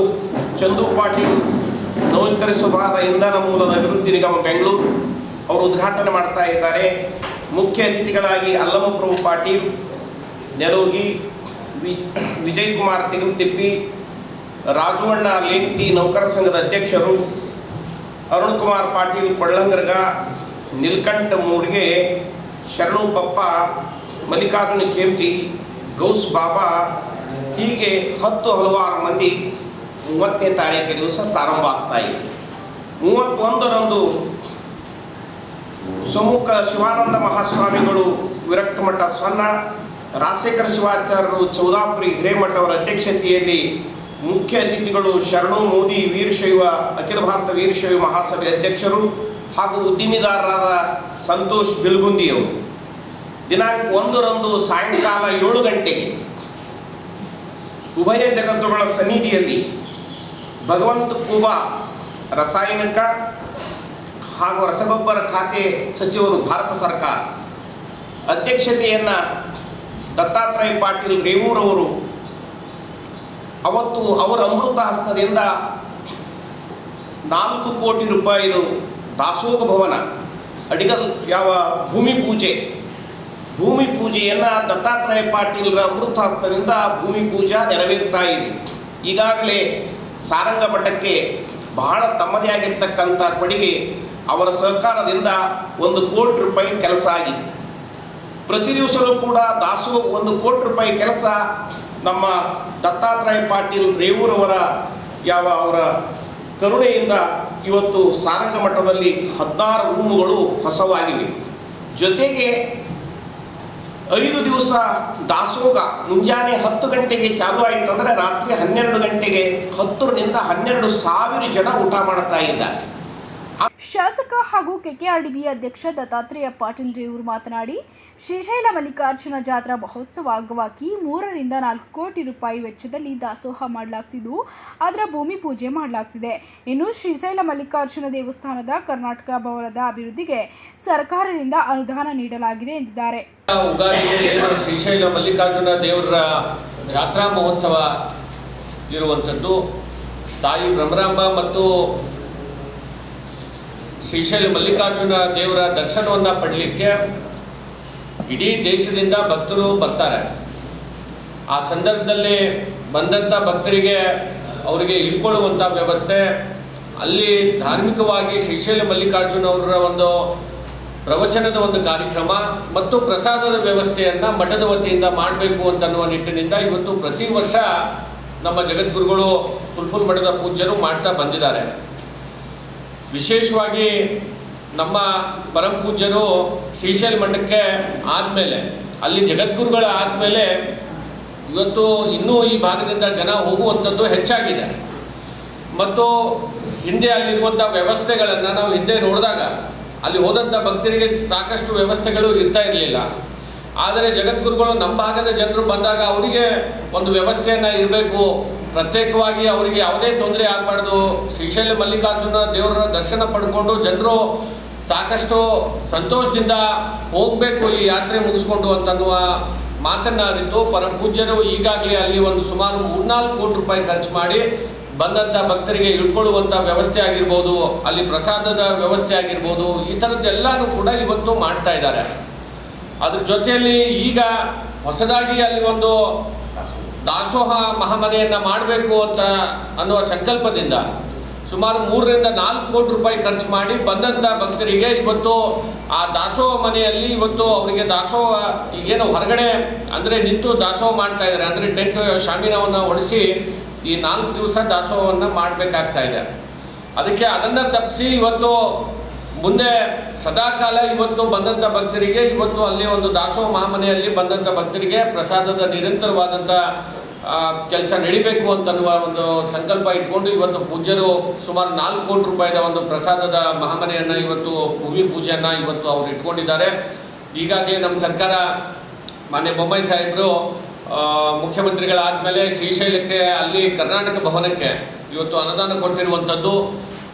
ಚಂದು ಪಾಟೀಲ್ ನವೀಕರಿಸಬಹುದಾದ ಇಂಧನ ಮೂಲದ ಅಭಿವೃದ್ಧಿ ನಿಗಮ ಬೆಂಗಳೂರು ಅವರು ಉದ್ಘಾಟನೆ ಮಾಡ್ತಾ ಇದ್ದಾರೆ. ಮುಖ್ಯ ಅತಿಥಿಗಳಾಗಿ ಅಲ್ಲಮಪ್ರಭು ಪಾಟೀಲ್ ನೆರೋಗಿ, ವಿಜಯ್ ಕುಮಾರ್ ತಿಗಲ್ತಿಪ್ಪಿ, ರಾಜವಣ್ಣ ಲೇಂಟಿ ನೌಕರ ಸಂಘದ ಅಧ್ಯಕ್ಷರು, ಅರುಣ್ ಕುಮಾರ್ ಪಾಟೀಲ್ ಕೊಳ್ಳಂಗರ್ಗ, ನೀಲಕಂಠ ಮೂಡ್ಗೆ, ಶರಣು ಪಪ್ಪ, ಮಲ್ಲಿಕಾರ್ಜುನ ಖೇಮ್ಜಿ, ಗೌಸ್ ಬಾಬಾ, ಹೀಗೆ ಹಲವಾರು ಮಂದಿ 30ನೇ ತಾರೀಕು ದಿವಸ ಪ್ರಾರಂಭ ಆಗ್ತಾ ಇದೆ. 31ರಂದು ಸಮ್ಮುಖ ಶಿವಾನಂದ ಮಹಾಸ್ವಾಮಿಗಳು ವಿರಕ್ತ ಮಠ ಸೊನ್ನ, ರಾಜಶೇಖರ ಶಿವಾಚಾರ್ಯರು ಚೌದಾಪುರಿ ಹಿರೇಮಠ ಅವರ ಅಧ್ಯಕ್ಷತೆಯಲ್ಲಿ ಮುಖ್ಯ ಅತಿಥಿಗಳು ಶರಣು ಮೋದಿ ವೀರಶೈವ ಅಖಿಲ ಭಾರತ ವೀರಶೈವ ಮಹಾಸಭೆ ಅಧ್ಯಕ್ಷರು ಹಾಗೂ ಉದ್ದಿಮೆದಾರರಾದ ಸಂತೋಷ್ ಬಿಲ್ಗುಂದಿಯವರು. ದಿನಾಂಕ 1ರಂದು ಸಾಯಂಕಾಲ 7 ಗಂಟೆಗೆ ಉಭಯ ಜಗತ್ತುಗಳ ಸನ್ನಿಧಿಯಲ್ಲಿ ಭಗವಂತ ಖೂಬಾ ರಾಸಾಯನಿಕ ಹಾಗೂ ರಸಗೊಬ್ಬರ ಖಾತೆ ಸಚಿವರು ಭಾರತ ಸರ್ಕಾರ ಅಧ್ಯಕ್ಷತೆಯನ್ನು ದತ್ತಾತ್ರೇಯ ಪಾಟೀಲ್ ರೇವೂರವರು ಅವತ್ತು ಅವರ ಅಮೃತ ಹಸ್ತದಿಂದ 4 ಕೋಟಿ ರೂಪಾಯಿದು ದಾಸೋಹ ಭವನ ಅಡಿಗಲ್ ಯಾವ ಭೂಮಿ ಪೂಜೆಯನ್ನು ದತ್ತಾತ್ರೇಯ ಪಾಟೀಲ್ರ ಅಮೃತ ಹಸ್ತದಿಂದ ಭೂಮಿ ಪೂಜಾ ನೆರವೇರ್ತಾ ಇದೆ. ಈಗಾಗಲೇ ಸಾರಂಗ ಮಠಕ್ಕೆ ಬಹಳ ತಮ್ಮದೇ ಆಗಿರ್ತಕ್ಕಂಥ ಕೊಡುಗೆ ಅವರ ಸಹಕಾರದಿಂದ 1 ಕೋಟಿ ರೂಪಾಯಿ ಕೆಲಸ ಆಗಿದೆ. ಪ್ರತಿ ದಿವಸವೂ ಕೂಡ ದಾಸೋಹ 1 ಕೋಟಿ ರೂಪಾಯಿ ಕೆಲಸ ನಮ್ಮ ದತ್ತಾತ್ರೇಯ ಪಾಟೀಲ್ ರೇವೂರವರ ಅವರ ಕರುಣೆಯಿಂದ ಇವತ್ತು ಸಾರಂಗ ಮಠದಲ್ಲಿ 16 ರೂಮುಗಳು ಹೊಸವಾಗಿವೆ. ಜೊತೆಗೆ 5 ದಿವಸ ದಾಸೋಹ ಮುಂಜಾನೆ 10 ಗಂಟೆಗೆ ಚಾಲು ಆಯಿತು ಅಂದರೆ ರಾತ್ರಿ 12 ಗಂಟೆಗೆ 10ರಿಂದ 12,000 ಜನ ಊಟ ಮಾಡ್ತಾ ಇದ್ದಾರೆ. ಶಾಸಕ ಹಾಗೂ ಕೆಕೆಆರ್ಡಿಬಿ ಅಧ್ಯಕ್ಷ ದತ್ತಾತ್ರೇಯ ಪಾಟೀಲ್ ರೇವೂರು ಮಾತನಾಡಿ, ಶ್ರೀಶೈಲ ಮಲ್ಲಿಕಾರ್ಜುನ ಜಾತ್ರಾ ಮಹೋತ್ಸವ ಅಂಗವಾಗಿ 3ರಿಂದ 4 ಕೋಟಿ ರೂಪಾಯಿ ವೆಚ್ಚದಲ್ಲಿ ದಾಸೋಹ ಮಾಡಲಾಗ್ತಿದ್ದು ಅದರ ಭೂಮಿ ಪೂಜೆ ಮಾಡಲಾಗ್ತಿದೆ. ಇನ್ನು ಶ್ರೀಶೈಲ ಮಲ್ಲಿಕಾರ್ಜುನ ದೇವಸ್ಥಾನದ ಕರ್ನಾಟಕ ಭವನದ ಅಭಿವೃದ್ಧಿಗೆ ಸರ್ಕಾರದಿಂದ ಅನುದಾನ ನೀಡಲಾಗಿದೆ ಎಂದಿದ್ದಾರೆ. ಉಗಾದಿಗೆ ಶ್ರೀಶೈಲ ಮಲ್ಲಿಕಾರ್ಜುನ ದೇವರ ಜಾತ್ರಾ ಮಹೋತ್ಸವ ಇರುವಂಥದ್ದು. ತಾಯಿ ಬ್ರಹ್ಮರಾಂಬ ಮತ್ತು ಶ್ರೀಶೈಲ ಮಲ್ಲಿಕಾರ್ಜುನ ದೇವರ ದರ್ಶನವನ್ನು ಪಡಲಿಕ್ಕೆ ಇಡೀ ದೇಶದಿಂದ ಭಕ್ತರು ಬರ್ತಾರೆ. ಆ ಸಂದರ್ಭದಲ್ಲಿ ಬಂದಂಥ ಭಕ್ತರಿಗೆ ಅವರಿಗೆ ಇಳ್ಕೊಳ್ಳುವಂಥ ವ್ಯವಸ್ಥೆ, ಅಲ್ಲಿ ಧಾರ್ಮಿಕವಾಗಿ ಶ್ರೀಶೈಲ ಮಲ್ಲಿಕಾರ್ಜುನ ಅವರ ಒಂದು ಪ್ರವಚನದ ಒಂದು ಕಾರ್ಯಕ್ರಮ ಮತ್ತು ಪ್ರಸಾದದ ವ್ಯವಸ್ಥೆಯನ್ನು ಮಠದ ವತಿಯಿಂದ ಮಾಡಬೇಕು ಅಂತನ್ನುವ ನಿಟ್ಟಿನಿಂದ ಇವತ್ತು ಪ್ರತಿ ವರ್ಷ ನಮ್ಮ ಜಗದ್ಗುರುಗಳು ಸುಲ್ಫುಲ್ ಮಠದ ಪೂಜ್ಯರು ಮಾಡ್ತಾ ಬಂದಿದ್ದಾರೆ. ವಿಶೇಷವಾಗಿ ನಮ್ಮ ಪರಮ ಪೂಜ್ಯರು ಶ್ರೀಶೈಲ ಮಠಕ್ಕೆ ಆದಮೇಲೆ, ಅಲ್ಲಿ ಜಗದ್ಗುರುಗಳ ಆದಮೇಲೆ ಇವತ್ತು ಇನ್ನೂ ಈ ಭಾಗದಿಂದ ಜನ ಹೋಗುವಂಥದ್ದು ಹೆಚ್ಚಾಗಿದೆ. ಮತ್ತು ಹಿಂದೆ ಅಲ್ಲಿರುವಂಥ ವ್ಯವಸ್ಥೆಗಳನ್ನು ನಾವು ಹಿಂದೆ ನೋಡಿದಾಗ ಅಲ್ಲಿ ಹೋದಂಥ ಭಕ್ತರಿಗೆ ಸಾಕಷ್ಟು ವ್ಯವಸ್ಥೆಗಳು ಇರ್ತಾ ಇರಲಿಲ್ಲ. ಆದರೆ ಜಗದ್ಗುರುಗಳು ನಮ್ಮ ಭಾಗದ ಜನರು ಬಂದಾಗ ಅವರಿಗೆ ಒಂದು ವ್ಯವಸ್ಥೆಯನ್ನು ಇರಬೇಕು, ಪ್ರತ್ಯೇಕವಾಗಿ ಅವರಿಗೆ ಯಾವುದೇ ತೊಂದರೆ ಆಗಬಾರ್ದು, ಶ್ರೀಶೈಲ ಮಲ್ಲಿಕಾರ್ಜುನ ದೇವರ ದರ್ಶನ ಪಡ್ಕೊಂಡು ಜನರು ಸಾಕಷ್ಟು ಸಂತೋಷದಿಂದ ಹೋಗಬೇಕು ಈ ಯಾತ್ರೆ ಮುಗಿಸ್ಕೊಂಡು ಅಂತನ್ನುವ ಮಾತನ್ನು ಅರಿತು ಪರಮ ಪೂಜ್ಯರು ಈಗಾಗಲೇ ಅಲ್ಲಿ ಒಂದು ಸುಮಾರು 3-4 ಕೋಟಿ ರೂಪಾಯಿ ಖರ್ಚು ಮಾಡಿ ಬಂದಂಥ ಭಕ್ತರಿಗೆ ಇಳ್ಕೊಳ್ಳುವಂಥ ವ್ಯವಸ್ಥೆ ಆಗಿರ್ಬೋದು, ಅಲ್ಲಿ ಪ್ರಸಾದದ ವ್ಯವಸ್ಥೆ ಆಗಿರ್ಬೋದು, ಈ ಥರದ್ದೆಲ್ಲನೂ ಕೂಡ ಇವತ್ತು ಮಾಡ್ತಾ ಇದ್ದಾರೆ. ಅದ್ರ ಜೊತೆಯಲ್ಲಿ ಈಗ ಹೊಸದಾಗಿ ಅಲ್ಲಿ ಒಂದು ದಾಸೋಹ ಮಹಾಮನೆಯನ್ನು ಮಾಡಬೇಕು ಅಂತ ಅನ್ನುವ ಸಂಕಲ್ಪದಿಂದ ಸುಮಾರು 3ರಿಂದ 4 ಕೋಟಿ ರೂಪಾಯಿ ಖರ್ಚು ಮಾಡಿ ಬಂದಂಥ ಭಕ್ತರಿಗೆ ಇವತ್ತು ಆ ದಾಸೋಹ ಮನೆಯಲ್ಲಿ ಇವತ್ತು ಅವರಿಗೆ ದಾಸೋಹ ಈಗೇನು ಹೊರಗಡೆ ಅಂದರೆ ನಿಂತು ದಾಸೋಹ ಮಾಡ್ತಾ ಇದ್ದಾರೆ. ಅಂದರೆ ಟೆಂಟ್ ಶಾಮಿನವನ್ನು ಹೊಡಿಸಿ ಈ 4 ದಿವಸ ದಾಸೋಹವನ್ನು ಮಾಡಬೇಕಾಗ್ತಾ ಇದೆ. ಅದಕ್ಕೆ ಅದನ್ನು ತಪ್ಪಿಸಿ ಇವತ್ತು ಮುಂದೆ ಸದಾಕಾಲ ಇವತ್ತು ಬಂದಂಥ ಭಕ್ತರಿಗೆ ಇವತ್ತು ಅಲ್ಲಿ ಒಂದು ದಾಸೋಹ ಮಹಾಮನೆಯಲ್ಲಿ ಬಂದಂಥ ಭಕ್ತರಿಗೆ ಪ್ರಸಾದದ ನಿರಂತರವಾದಂಥ ಕೆಲಸ ನಡಿಬೇಕು ಅಂತನ್ನುವ ಒಂದು ಸಂಕಲ್ಪ ಇಟ್ಕೊಂಡು ಇವತ್ತು ಪೂಜ್ಯರು ಸುಮಾರು 4 ಕೋಟಿ ರೂಪಾಯಿದ ಒಂದು ಪ್ರಸಾದದ ಮಹಾಮನೆಯನ್ನು ಇವತ್ತು ಭೂಮಿ ಪೂಜೆಯನ್ನು ಇವತ್ತು ಅವರು ಇಟ್ಕೊಂಡಿದ್ದಾರೆ. ಈಗಾಗಲೇ ನಮ್ಮ ಸರ್ಕಾರ ಮಾನ್ಯ ಬೊಮ್ಮಾಯಿ ಸಾಹೇಬರು ಮುಖ್ಯಮಂತ್ರಿಗಳಾದಮೇಲೆ ಶ್ರೀಶೈಲಕ್ಕೆ ಅಲ್ಲಿ ಕರ್ನಾಟಕ ಭವನಕ್ಕೆ ಇವತ್ತು ಅನುದಾನ ಕೊಟ್ಟಿರುವಂಥದ್ದು,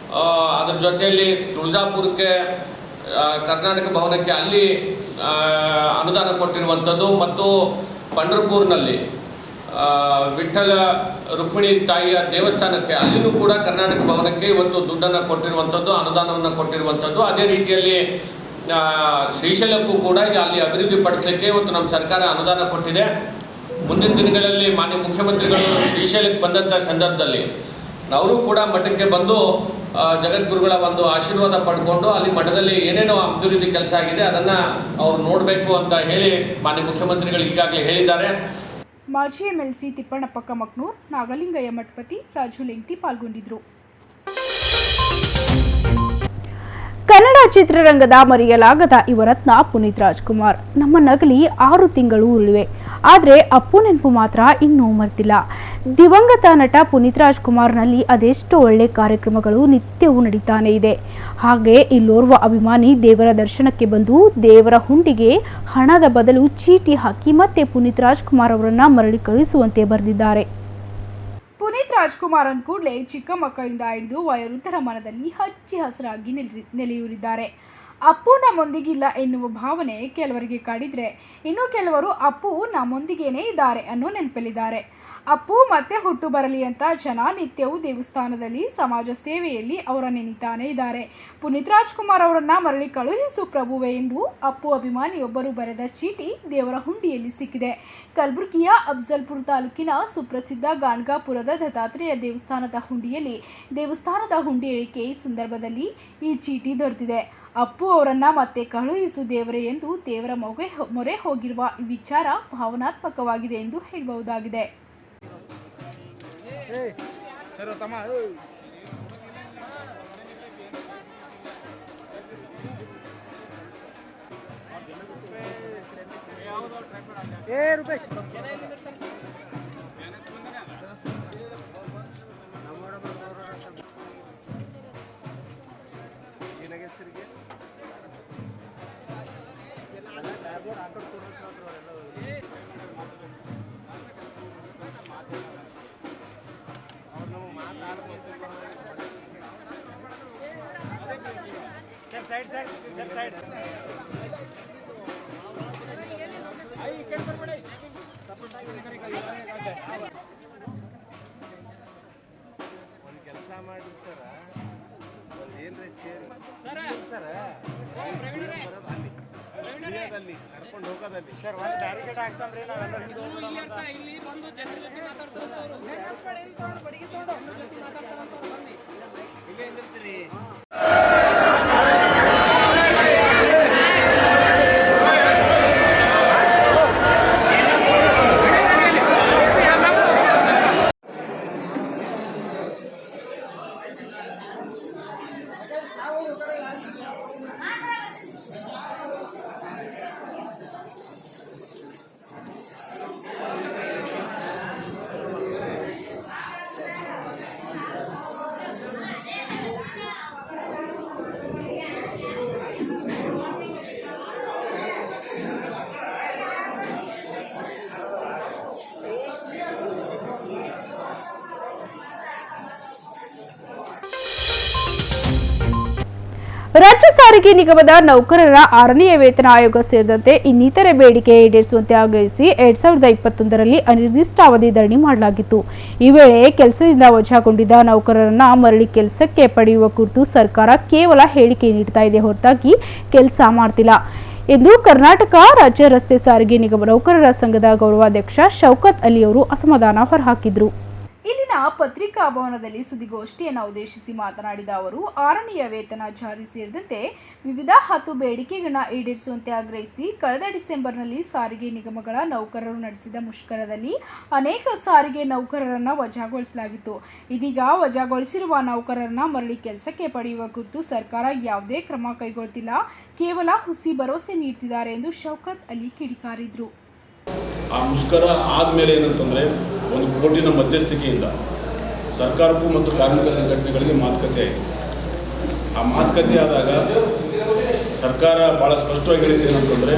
ಅದರ ಜೊತೆಯಲ್ಲಿ ತುಳಜಾಪುರಕ್ಕೆ ಕರ್ನಾಟಕ ಭವನಕ್ಕೆ ಅಲ್ಲಿ ಅನುದಾನ ಕೊಟ್ಟಿರುವಂಥದ್ದು ಮತ್ತು ಪಂಢರಪುರ್ನಲ್ಲಿ ವಿಠ್ಠಲ ರುಕ್ಮಿಣಿ ತಾಯಿಯ ದೇವಸ್ಥಾನಕ್ಕೆ ಅಲ್ಲಿನೂ ಕೂಡ ಕರ್ನಾಟಕ ಭವನಕ್ಕೆ ಇವತ್ತು ದುಡ್ಡನ್ನು ಕೊಟ್ಟಿರುವಂಥದ್ದು, ಅನುದಾನವನ್ನು ಕೊಟ್ಟಿರುವಂಥದ್ದು. ಅದೇ ರೀತಿಯಲ್ಲಿ ಶ್ರೀಶೈಲಕ್ಕೂ ಕೂಡ ಈಗ ಅಲ್ಲಿ ಅಭಿವೃದ್ಧಿ ಪಡಿಸಲಿಕ್ಕೆ ಇವತ್ತು ನಮ್ಮ ಸರ್ಕಾರ ಅನುದಾನ ಕೊಟ್ಟಿದೆ. ಮುಂದಿನ ದಿನಗಳಲ್ಲಿ ಮಾನ್ಯ ಮುಖ್ಯಮಂತ್ರಿಗಳು ಶ್ರೀಶೈಲಕ್ಕೆ ಬಂದಂಥ ಸಂದರ್ಭದಲ್ಲಿ ಅವರು ಕೂಡ ಮಠಕ್ಕೆ ಬಂದು ಜಗದ್ಗುರುಗಳ ಒಂದು ಆಶೀರ್ವಾದ ಪಡ್ಕೊಂಡು ಅಲ್ಲಿ ಮಠದಲ್ಲಿ ಏನೇನೋ ಅಭಿವೃದ್ಧಿ ಕೆಲಸ ಆಗಿದೆ ಅದನ್ನು ಅವ್ರು ನೋಡಬೇಕು ಅಂತ ಹೇಳಿ ಮಾನ್ಯ ಮುಖ್ಯಮಂತ್ರಿಗಳು ಈಗಾಗಲೇ ಹೇಳಿದ್ದಾರೆ. ಮಾಜಿ MLC ತಿಪ್ಪಣ್ಣಪ್ಪ ಕಮಕ್ನೂರ್, ನಾಗಲಿಂಗಯ್ಯ ಮಠಪತಿ, ರಾಜು ಲೆಂಗ್ಟಿ ಪಾಲ್ಗೊಂಡಿದ್ದರು. ಕನ್ನಡ ಚಿತ್ರರಂಗದ ಮರೆಯಲಾಗದ ಯುವರತ್ನ ಪುನೀತ್ ರಾಜ್ಕುಮಾರ್. ನಮ್ಮ ನಗಲಿ 6 ತಿಂಗಳು ಉರುಳಿವೆ, ಆದರೆ ಅಪ್ಪು ನೆನಪು ಮಾತ್ರ ಇನ್ನೂ ಮರ್ತಿಲ್ಲ. ದಿವಂಗತ ನಟ ಪುನೀತ್ ರಾಜ್ಕುಮಾರ್ನಲ್ಲಿ ಅದೆಷ್ಟು ಒಳ್ಳೆ ಕಾರ್ಯಕ್ರಮಗಳು ನಿತ್ಯವೂ ನಡೀತಾನೆ ಇದೆ. ಹಾಗೆ ಇಲ್ಲೋರ್ವ ಅಭಿಮಾನಿ ದೇವರ ದರ್ಶನಕ್ಕೆ ಬಂದು ದೇವರ ಹುಂಡಿಗೆ ಹಣದ ಬದಲು ಚೀಟಿ ಹಾಕಿ ಮತ್ತೆ ಪುನೀತ್ ರಾಜ್ಕುಮಾರ್ ಅವರನ್ನ ಮರಳಿ ಕಳುಹಿಸುವಂತೆ ಬರೆದಿದ್ದಾರೆ. ಪುನೀತ್ ರಾಜ್ಕುಮಾರ್ ಅಂದ ಕೂಡಲೇ ಚಿಕ್ಕ ಮಕ್ಕಳಿಂದ ಹಿಡಿದು ವಯೋವೃದ್ಧರ ಮನದಲ್ಲಿ ಹಚ್ಚಿ ಹಸಿರಾಗಿ ನೆಲೆಯೂರಿದ್ದಾರೆ. ಅಪ್ಪು ನಮ್ಮೊಂದಿಗಿಲ್ಲ ಎನ್ನುವ ಭಾವನೆ ಕೆಲವರಿಗೆ ಕಾಡಿದ್ರೆ, ಇನ್ನು ಕೆಲವರು ಅಪ್ಪು ನಮ್ಮೊಂದಿಗೇನೇ ಇದ್ದಾರೆ ಅನ್ನೋ ನೆನಪಲ್ಲಿದ್ದಾರೆ. ಅಪ್ಪು ಮತ್ತೆ ಹುಟ್ಟು ಬರಲಿ ಅಂತ ಜನ ನಿತ್ಯವೂ ದೇವಸ್ಥಾನದಲ್ಲಿ ಸಮಾಜ ಸೇವೆಯಲ್ಲಿ ಅವರ ನೆನೀತಾನೆ ಇದ್ದಾರೆ. ಪುನೀತ್ ರಾಜ್ಕುಮಾರ್ ಅವರನ್ನ ಮರಳಿ ಕಳುಹಿಸು ಪ್ರಭುವೆ ಎಂದು ಅಪ್ಪು ಅಭಿಮಾನಿಯೊಬ್ಬರು ಬರೆದ ಚೀಟಿ ದೇವರ ಹುಂಡಿಯಲ್ಲಿ ಸಿಕ್ಕಿದೆ. ಕಲಬುರಗಿಯ ಅಫ್ಜಲ್ಪುರ ತಾಲೂಕಿನ ಸುಪ್ರಸಿದ್ಧ ಗಾಣಗಾಪುರದ ದತ್ತಾತ್ರೇಯ ದೇವಸ್ಥಾನದ ಹುಂಡಿಯಲ್ಲಿ ದೇವಸ್ಥಾನದ ಹುಂಡಿ ಇಳಿಕೆ ಸಂದರ್ಭದಲ್ಲಿ ಈ ಚೀಟಿ ದೊರೆತಿದೆ. ಅಪ್ಪು ಅವರನ್ನ ಮತ್ತೆ ಕಳುಹಿಸು ದೇವರೇ ಎಂದು ದೇವರ ಮೊರೆ ಹೋಗಿರುವ ಈ ವಿಚಾರ ಭಾವನಾತ್ಮಕವಾಗಿದೆ ಎಂದು ಹೇಳಬಹುದಾಗಿದೆ. ರಾಜ್ಯ ಸಾರಿಗೆ ನಿಗಮದ ನೌಕರರ 6ನೇ ವೇತನ ಆಯೋಗ ಸೇರಿದಂತೆ ಇನ್ನಿತರೆ ಬೇಡಿಕೆ ಈಡೇರಿಸುವಂತೆ ಆಗ್ರಹಿಸಿ 2021ರಲ್ಲಿ ಅನಿರ್ದಿಷ್ಟಾವಧಿ ಧರಣಿ ಮಾಡಲಾಗಿತ್ತು. ಈ ವೇಳೆ ಕೆಲಸದಿಂದ ವಜಾಗೊಂಡಿದ್ದ ನೌಕರರನ್ನ ಮರಳಿ ಕೆಲಸಕ್ಕೆ ಪಡೆಯುವ ಕುರಿತು ಸರ್ಕಾರ ಕೇವಲ ಹೇಳಿಕೆ ನೀಡ್ತಾ ಇದೆ ಹೊರತಾಗಿ ಕೆಲಸ ಮಾಡ್ತಿಲ್ಲ ಎಂದು ಕರ್ನಾಟಕ ರಾಜ್ಯ ರಸ್ತೆ ಸಾರಿಗೆ ನಿಗಮ ನೌಕರರ ಸಂಘದ ಗೌರವಾಧ್ಯಕ್ಷ ಶೌಕತ್ ಅಲಿ ಅವರು ಅಸಮಾಧಾನ ಹೊರಹಾಕಿದರು. ಇಲ್ಲಿನ ಪತ್ರಿಕಾ ಭವನದಲ್ಲಿ ಸುದ್ದಿಗೋಷ್ಠಿಯನ್ನು ಉದ್ದೇಶಿಸಿ ಮಾತನಾಡಿದ ಅವರು 6ನೇ ವೇತನ ಜಾರಿ ಸೇರಿದಂತೆ ವಿವಿಧ 10 ಬೇಡಿಕೆಗಳನ್ನು ಈಡೇರಿಸುವಂತೆ ಆಗ್ರಹಿಸಿ ಕಳೆದ ಡಿಸೆಂಬರ್ನಲ್ಲಿ ಸಾರಿಗೆ ನಿಗಮಗಳ ನೌಕರರು ನಡೆಸಿದ ಮುಷ್ಕರದಲ್ಲಿ ಅನೇಕ ಸಾರಿಗೆ ನೌಕರರನ್ನು ವಜಾಗೊಳಿಸಲಾಗಿತ್ತು. ಇದೀಗ ವಜಾಗೊಳಿಸಿರುವ ನೌಕರರನ್ನ ಮರಳಿ ಕೆಲಸಕ್ಕೆ ಪಡೆಯುವ ಕುರಿತು ಸರ್ಕಾರ ಯಾವುದೇ ಕ್ರಮ ಕೈಗೊಳ್ಳುತ್ತಿಲ್ಲ, ಕೇವಲ ಹುಸಿ ಭರವಸೆ ನೀಡುತ್ತಿದ್ದಾರೆ ಎಂದು ಶೌಕತ್ ಅಲಿ ಕಿಡಿಕಾರಿದರು. ಆ ಮುಷ್ಕರ ಆದಮೇಲೆ ಏನಂತಂದರೆ ಒಂದು ಕೋರ್ಟಿನ ಮಧ್ಯಸ್ಥಿಕೆಯಿಂದ ಸರ್ಕಾರಕ್ಕೂ ಮತ್ತು ಕಾರ್ಮಿಕ ಸಂಘಟನೆಗಳಿಗೆ ಮಾತುಕತೆ ಆಯಿತು. ಆ ಮಾತುಕತೆ ಆದಾಗ ಸರ್ಕಾರ ಭಾಳ ಸ್ಪಷ್ಟವಾಗಿ ಹೇಳಿದ್ದು ಏನಂತಂದರೆ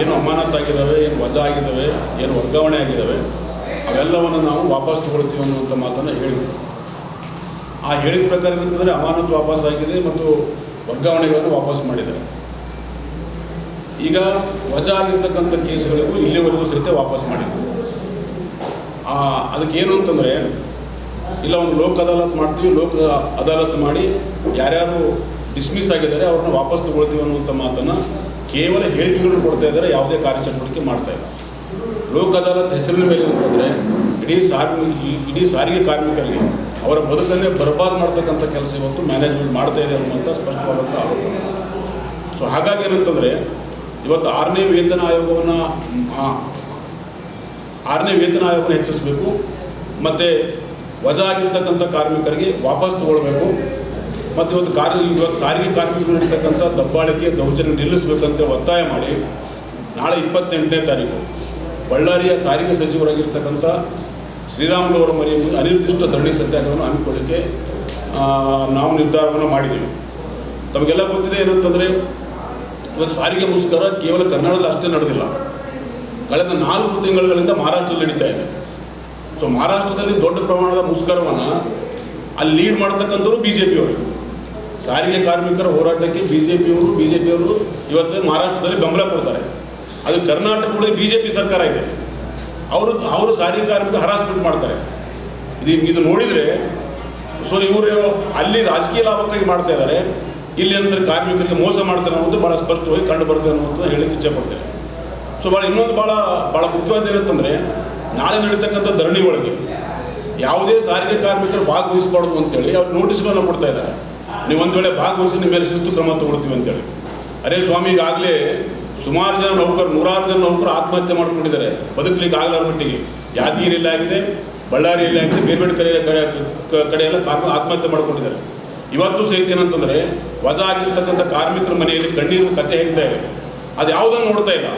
ಏನು ಅಮಾನತಾಗಿದ್ದಾವೆ, ಏನು ವಜಾ ಆಗಿದ್ದಾವೆ, ಏನು ವರ್ಗಾವಣೆ ಆಗಿದ್ದಾವೆ ಅವೆಲ್ಲವನ್ನು ನಾವು ವಾಪಸ್ ತಗೊಳ್ತೀವಿ ಅನ್ನುವಂಥ ಮಾತನ್ನು ಹೇಳಿದ್ವಿ. ಆ ಹೇಳಿದ ಪ್ರಕಾರ ಏನಂತಂದರೆ ಅಮಾನತು ವಾಪಸ್ ಆಗಿದೆ ಮತ್ತು ವರ್ಗಾವಣೆಗಳನ್ನು ವಾಪಸ್ ಮಾಡಿದ್ದಾರೆ. ಈಗ ವಜಾ ಆಗಿರ್ತಕ್ಕಂಥ ಕೇಸುಗಳಿಗೂ ಇಲ್ಲಿವರೆಗೂ ಸಹಿತ ವಾಪಸ್ ಮಾಡಿದ್ರು. ಅದಕ್ಕೇನು ಅಂತಂದರೆ ಇಲ್ಲ ಒಂದು ಲೋಕ ಅದಾಲತ್ ಮಾಡ್ತೀವಿ, ಲೋಕ ಅದಾಲತ್ ಮಾಡಿ ಯಾರ್ಯಾರು ಡಿಸ್ಮಿಸ್ ಆಗಿದ್ದಾರೆ, ಅವ್ರನ್ನ ವಾಪಸ್ ತಗೊಳ್ತೀವಿ ಅನ್ನುವಂಥ ಮಾತನ್ನು ಕೇವಲ ಹೇಳಿಕೆಗಳನ್ನು ಕೊಡ್ತಾ ಇದ್ದಾರೆ, ಯಾವುದೇ ಕಾರ್ಯಚಟುವಟಿಕೆ ಮಾಡ್ತಾ ಇಲ್ಲ. ಲೋಕ ಅದಾಲತ್ ಹೆಸರಿನ ಮೇಲೆ ಅಂತಂದರೆ ಇಡೀ ಸಾರಿಗೆ ಕಾರ್ಮಿಕರಿಗೆ ಅವರ ಬದುಕನ್ನೇ ಬರ್ಬಾದ್ ಮಾಡ್ತಕ್ಕಂಥ ಕೆಲಸ ಇವತ್ತು ಮ್ಯಾನೇಜ್ಮೆಂಟ್ ಮಾಡ್ತಾ ಇದೆ ಅನ್ನುವಂಥ ಸ್ಪಷ್ಟವಾದಂಥ ಆರೋಪ. ಸೊ ಹಾಗಾಗಿ ಏನಂತಂದರೆ ಇವತ್ತು 6ನೇ ವೇತನ ಆಯೋಗವನ್ನು ಹೆಚ್ಚಿಸಬೇಕು, ಮತ್ತು ವಜಾ ಆಗಿರ್ತಕ್ಕಂಥ ಕಾರ್ಮಿಕರಿಗೆ ವಾಪಸ್ ತಗೊಳ್ಬೇಕು, ಮತ್ತು ಇವತ್ತು ಸಾರಿಗೆ ಕಾರ್ಮಿಕರು ನಡೀತಕ್ಕಂಥ ದಬ್ಬಾಳಿಕೆ ದೌರ್ಜನ್ಯ ನಿಲ್ಲಿಸಬೇಕಂತ ಒತ್ತಾಯ ಮಾಡಿ ನಾಳೆ 28ನೇ ತಾರೀಕು ಬಳ್ಳಾರಿಯ ಸಾರಿಗೆ ಸಚಿವರಾಗಿರ್ತಕ್ಕಂಥ ಶ್ರೀರಾಮುಲು ಅವರ ಮನೆಯ ಮುಂದೆ ಅನಿರ್ದಿಷ್ಟ ಧರಣಿ ಸತ್ಯಾಗ್ರಹವನ್ನು ಹಮ್ಮಿಕೊಳ್ಳಿಕ್ಕೆ ನಾವು ನಿರ್ಧಾರವನ್ನು ಮಾಡಿದ್ದೀವಿ. ತಮಗೆಲ್ಲ ಗೊತ್ತಿದೆ ಏನಂತಂದರೆ ಇವತ್ತು ಸಾರಿಗೆ ಮುಷ್ಕರ ಕೇವಲ ಕರ್ನಾಟಕದಲ್ಲಿ ಅಷ್ಟೇ ನಡೆದಿಲ್ಲ, ಕಳೆದ 4 ತಿಂಗಳುಗಳಿಂದ ಮಹಾರಾಷ್ಟ್ರದಲ್ಲಿ ನಡೀತಾ ಇದೆ. ಸೊ ಮಹಾರಾಷ್ಟ್ರದಲ್ಲಿ ದೊಡ್ಡ ಪ್ರಮಾಣದ ಮುಷ್ಕರವನ್ನು ಅಲ್ಲಿ ಲೀಡ್ ಮಾಡ್ತಕ್ಕಂಥವ್ರು BJPಯವರು. ಸಾರಿಗೆ ಕಾರ್ಮಿಕರ ಹೋರಾಟಕ್ಕೆ BJPಯವರು ಇವತ್ತು ಮಹಾರಾಷ್ಟ್ರದಲ್ಲಿ ಬೆಂಬಲ ಕೊಡ್ತಾರೆ. ಅದು ಕರ್ನಾಟಕದಲ್ಲಿ BJP ಸರ್ಕಾರ ಇದೆ, ಅವರು ಸಾರಿಗೆ ಕಾರ್ಮಿಕರು ಹರಾಸ್ಮೆಂಟ್ ಮಾಡ್ತಾರೆ. ಇದು ನೋಡಿದರೆ ಸೊ ಇವರು ಅಲ್ಲಿ ರಾಜಕೀಯ ಲಾಭಕ್ಕಾಗಿ ಮಾಡ್ತಾ ಇದ್ದಾರೆ, ಇಲ್ಲಿ ನಂತರ ಕಾರ್ಮಿಕರಿಗೆ ಮೋಸ ಮಾಡ್ತಾರೆ ಅನ್ನೋದು ಭಾಳ ಸ್ಪಷ್ಟವಾಗಿ ಕಂಡು ಬರ್ತದೆ ಅನ್ನೋದನ್ನ ಹೇಳಿಕ್ಕೆ ಇಚ್ಛೆಪಡ್ತೇನೆ. ಸೊ ಇನ್ನೊಂದು ಭಾಳ ಮುಖ್ಯವಾದ ಏನಂತಂದರೆ ನಾಳೆ ನಡೀತಕ್ಕಂಥ ಧರಣಿ ಒಳಗೆ ಯಾವುದೇ ಸಾರಿಗೆ ಕಾರ್ಮಿಕರು ಭಾಗವಹಿಸಬಾರ್ದು ಅಂತೇಳಿ ಅವ್ರು ನೋಟಿಸ್ಗಳನ್ನು ಕೊಡ್ತಾ ಇದ್ದಾರೆ. ನೀವು ಒಂದು ವೇಳೆ ಭಾಗವಹಿಸಿ ನಿಮ್ಮ ಮೇಲೆ ಶಿಸ್ತು ಕ್ರಮ ತಗೊಳ್ತೀವಿ ಅಂತೇಳಿ. ಅರೇ ಸ್ವಾಮಿ, ಈಗಾಗಲೇ ಸುಮಾರು ಜನ ನೌಕರು 100 ಜನ ನೌಕರು ಆತ್ಮಹತ್ಯೆ ಮಾಡ್ಕೊಂಡಿದ್ದಾರೆ ಬದುಕಲಿಕ್ಕೆ ಆಗಲಾರ ಮಟ್ಟಿಗೆ. ಯಾದಗಿರಿಯಲ್ಲಿ ಆಗಿದೆ, ಬಳ್ಳಾರಿಯಲ್ಲಿ ಆಗಿದೆ, ಬೇರೆ ಕಡೆಯೆಲ್ಲ ಆತ್ಮಹತ್ಯೆ ಮಾಡ್ಕೊಂಡಿದ್ದಾರೆ. ಇವತ್ತು ಸಹಿತ ಏನಂತಂದರೆ ವಜಾ ಆಗಿರ್ತಕ್ಕಂಥ ಕಾರ್ಮಿಕರ ಮನೆಯಲ್ಲಿ ಕಣ್ಣೀರಿನ ಕತೆ ಹೇಳ್ತಾ ಇದೆ, ಅದು ಯಾವುದನ್ನು ನೋಡ್ತಾ ಇಲ್ಲ.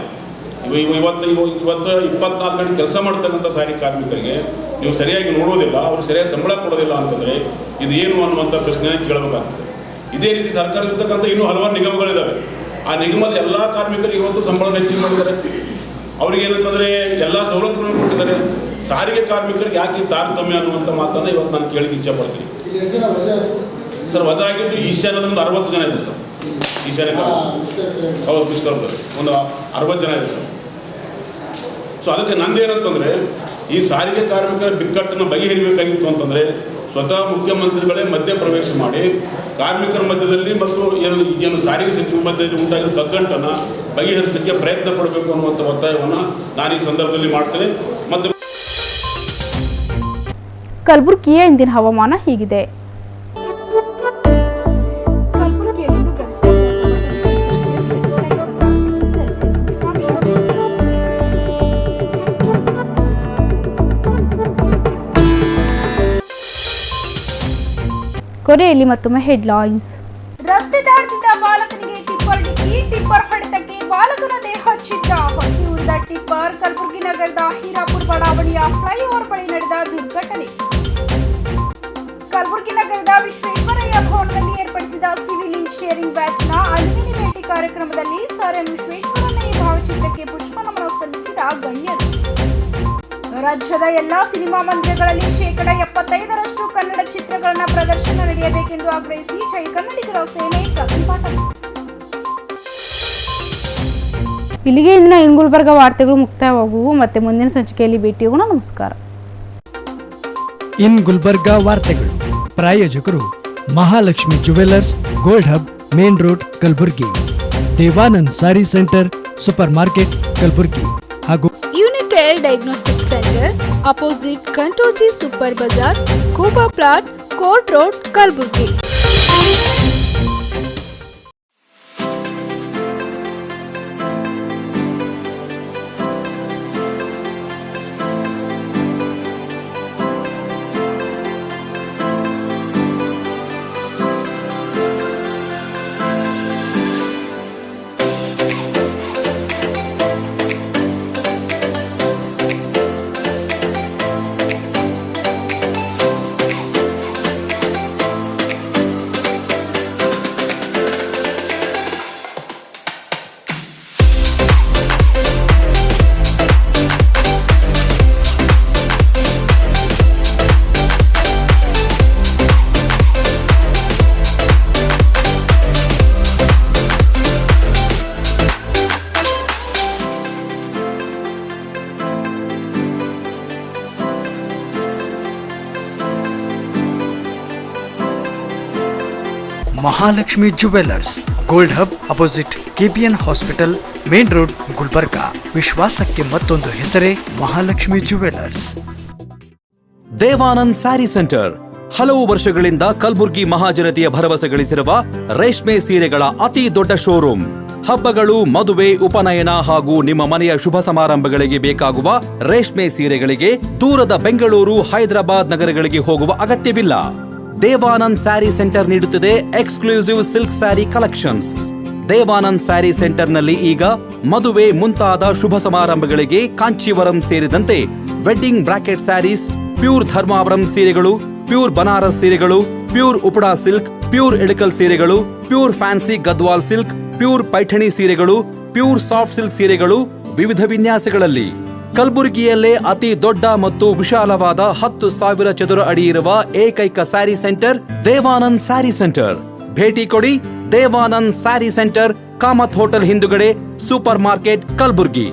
ಇವತ್ತು 24 ಗಂಟೆ ಕೆಲಸ ಮಾಡ್ತಕ್ಕಂಥ ಸಾರಿಗೆ ಕಾರ್ಮಿಕರಿಗೆ ನೀವು ಸರಿಯಾಗಿ ನೋಡೋದಿಲ್ಲ, ಅವರು ಸರಿಯಾಗಿ ಸಂಬಳ ಕೊಡೋದಿಲ್ಲ ಅಂತಂದರೆ ಇದು ಏನು ಅನ್ನುವಂಥ ಪ್ರಶ್ನೆಯನ್ನು ಕೇಳಬೇಕಾಗ್ತದೆ. ಇದೇ ರೀತಿ ಸರ್ಕಾರದಲ್ಲಿರ್ತಕ್ಕಂಥ ಇನ್ನೂ ಹಲವಾರು ನಿಗಮಗಳಿದ್ದಾವೆ. ಆ ನಿಗಮದ ಎಲ್ಲ ಕಾರ್ಮಿಕರಿಗೆ ಇವತ್ತು ಸಂಬಳ ಹೆಚ್ಚಿಗೆ ಮಾಡಿದ್ದಾರೆ, ಅವ್ರಿಗೆ ಏನಂತಂದರೆ ಎಲ್ಲ ಸವಲತ್ತುಗಳನ್ನು ಕೊಟ್ಟಿದ್ದಾರೆ. ಸಾರಿಗೆ ಕಾರ್ಮಿಕರಿಗೆ ಯಾಕೆ ತಾರತಮ್ಯ ಅನ್ನುವಂಥ ಮಾತನ್ನು ಇವತ್ತು ನಾನು ಕೇಳಿಕ್ಕೆ ಇಚ್ಛೆ ಪಡ್ತೀನಿ. ಸರ್, ವಜಾ ಆಗಿದ್ದು ಈಶಾನ್ಯದಿಂದ 60 ಜನ ಇದೆ ಸರ್. ಈಶಾನ್ಯ ಹೌದು, ಮುಷ್ಕರದಲ್ಲಿ ಒಂದು 60 ಜನ ಇದೆ ಸರ್. ಸೊ ಅದಕ್ಕೆ ನಂದೇನಂತಂದರೆ ಈ ಸಾರಿಗೆ ಕಾರ್ಮಿಕರ ಬಿಕ್ಕಟ್ಟನ್ನು ಬಗೆಹರಿಬೇಕಾಗಿತ್ತು ಅಂತಂದರೆ ಸ್ವತಃ ಮುಖ್ಯಮಂತ್ರಿಗಳೇ ಮಧ್ಯ ಪ್ರವೇಶ ಮಾಡಿ ಕಾರ್ಮಿಕರ ಮಧ್ಯದಲ್ಲಿ ಮತ್ತು ಏನು ಸಾರಿಗೆ ಸಚಿವ ಮಧ್ಯದಲ್ಲಿ ಉಂಟಾಗಿರೋ ಕಗ್ಗಂಟನ್ನು ಬಗೆಹರಿಸಲಿಕ್ಕೆ ಪ್ರಯತ್ನ ಪಡಬೇಕು ಅನ್ನುವಂಥ ಒತ್ತಾಯವನ್ನು ನಾನು ಈ ಸಂದರ್ಭದಲ್ಲಿ ಮಾಡ್ತೇನೆ. ಮತ್ತು ಕಲಬುರಗಿಯ ಇಂದಿನ ಹವಾಮಾನ ಹೀಗಿದೆ. ಕೊನೆಯಲ್ಲಿ ಮತ್ತೊಮ್ಮೆ ಹೆಡ್ಲೈನ್ಸ್. ರಸ್ತೆ ದಾಟುತ್ತಿದ್ದ ಬಾಲಕನಿಗೆ ಟಿಪ್ಪರ್ ಡಿಕ್ಕಿ, ಟಿಪ್ಪರ್ ಹೊಡೆತಕ್ಕೆ ಬಾಲಕನ ದೇಹ ಛಿದ್ರ, ಹೊತ್ತಿ ಉರಿದ ಟಿಪ್ಪರ್. ಕಲಬುರಗಿ ನಗರದ ಹೀರಾಪುರ ಬಡಾವಣೆಯ ಫ್ಲೈಓವರ್ ಬಳಿ ನಡೆದ ದುರ್ಘಟನೆ. ಕಲಬುರಗಿ ನಗರದ ವಿಶ್ವೇಶ್ವರಯ್ಯ ಭವನದಲ್ಲಿ ಏರ್ಪಡಿಸಿದ ಸಿವಿಲ್ ಇಂಜಿನಿಯರಿಂಗ್ ಬ್ಯಾಚ್ನ ಅಲ್ಯೂಮಿನಿ ಭೇಟಿ ಕಾರ್ಯಕ್ರಮದಲ್ಲಿ ಸರ್ ಎಂ ವಿಶ್ವೇಶ್ವರಯ್ಯ ಭಾವಚಿತ್ರಕ್ಕೆ ಪುಷ್ಪನಮನ ಸಲ್ಲಿಸಿದ ಗಣ್ಯರು. ರಾಜ್ಯದ ಎಲ್ಲಾ ಸಿನಿಮಾ ಮಂದಿರಗಳಲ್ಲಿ 75% ಕನ್ನಡ ಚಿತ್ರಗಳನ್ನ ಪ್ರದರ್ಶನ ನಡೆಯಬೇಕೆಂದು ಆಗ್ರಹಿಸಿ ಜೈ ಕನ್ನಡಿಗರ ಸೇನೆ ಪ್ರತಿಭಟನೆ. ಇಲ್ಲಿಗೆ ಇಂದಿನ ಗುಲ್ಬರ್ಗ ವಾರ್ತೆಗಳು ಮುಕ್ತಾಯವಾಗುವು. ಮತ್ತೆ ಮುಂದಿನ ಸಂಚಿಕೆಯಲ್ಲಿ ಭೇಟಿಯಾಗೋಣ. ನಮಸ್ಕಾರ. ಇನ್ ಗುಲ್ಬರ್ಗ ವಾರ್ತೆಗಳು ಪ್ರಾಯೋಜಕರು Mahalakshmi jewellers, gold hub, main road, Kalaburagi. Devanand sari centre, super market, Kalaburagi. ಹಾಗೂ ಯುನಿಕೇರ್ ಡಯಾಗ್ನೋಸ್ಟಿಕ್ ಸೆಂಟರ್, ಅಪೋಸಿಟ್ ಕಂಟೋಜಿ ಸೂಪರ್ ಬಜಾರ್, ಕೂಬಾ plot, court road, Kalaburagi. Mahalakshmi jewellers, gold hub opposite KPN hospital, main road, Gulbarga. ವಿಶ್ವಾಸಕ್ಕೆ ಮತ್ತೊಂದು ಹೆಸರೇ ಮಹಾಲಕ್ಷ್ಮಿ ಜುವೆಲ್ಲರ್ಸ್. ದೇವಾನಂದ್ ಸ್ಯಾರಿ ಸೆಂಟರ್ ಹಲವು ವರ್ಷಗಳಿಂದ ಕಲಬುರ್ಗಿ ಮಹಾಜನತೆಯ ಭರವಸೆ ಗಳಿಸಿರುವ ರೇಷ್ಮೆ ಸೀರೆಗಳ ಅತಿ ದೊಡ್ಡ ಶೋರೂಮ್. ಹಬ್ಬಗಳು, ಮದುವೆ, ಉಪನಯನ ಹಾಗೂ ನಿಮ್ಮ ಮನೆಯ ಶುಭ ಸಮಾರಂಭಗಳಿಗೆ ಬೇಕಾಗುವ ರೇಷ್ಮೆ ಸೀರೆಗಳಿಗೆ ದೂರದ ಬೆಂಗಳೂರು, ಹೈದರಾಬಾದ್ ನಗರಗಳಿಗೆ ಹೋಗುವ ಅಗತ್ಯವಿಲ್ಲ. ದೇವಾನಂದ್ ಸ್ಯಾರಿ ಸೆಂಟರ್ ನೀಡುತ್ತಿದೆ exclusive silk sari collections. Devanand sari ಸೆಂಟರ್ನಲ್ಲಿ ಈಗ ಮದುವೆ ಮುಂತಾದ ಶುಭ ಸಮಾರಂಭಗಳಿಗೆ ಕಾಂಚೀವರಂ ಸೇರಿದಂತೆ wedding brocade saris, pure Dharmavaram ಸೀರೆಗಳು, ಪ್ಯೂರ್ ಬನಾರಸ್ ಸೀರೆಗಳು, pure Uppada silk, pure Ilkal ಸೀರೆಗಳು, pure fancy Gadwal silk, pure Paithani ಸೀರೆಗಳು, ಪ್ಯೂರ್ ಸಾಫ್ಟ್ ಸಿಲ್ಕ್ ಸೀರೆಗಳು ವಿವಿಧ ವಿನ್ಯಾಸಗಳಲ್ಲಿ. ಕಲಬುರಗಿಯಲ್ಲೇ ಅತಿ ದೊಡ್ಡ ಮತ್ತು ವಿಶಾಲವಾದ 10,000 ಚದುರ ಅಡಿ ಇರುವ ಏಕೈಕ ಸ್ಯಾರಿ ಸೆಂಟರ್ ದೇವಾನಂದ್ ಸ್ಯಾರಿ ಸೆಂಟರ್. ಭೇಟಿ ಕೊಡಿ. ದೇವಾನಂದ್ ಸ್ಯಾರಿ ಸೆಂಟರ್, ಕಾಮತ್ ಹೋಟೆಲ್ ಹಿಂದುಗಡೆ, super market, Kalaburagi.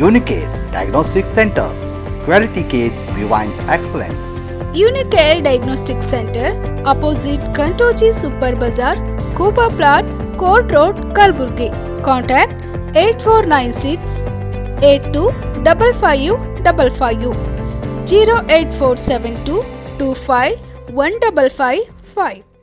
Unicare Diagnostic Center, Quality Care Beyond Excellence. Unicare Diagnostic Center, opposite Kantoji Super Bazaar, Kuba Plot, Court Road, Kalburgi. Contact 8496 825555 08472 25 1555.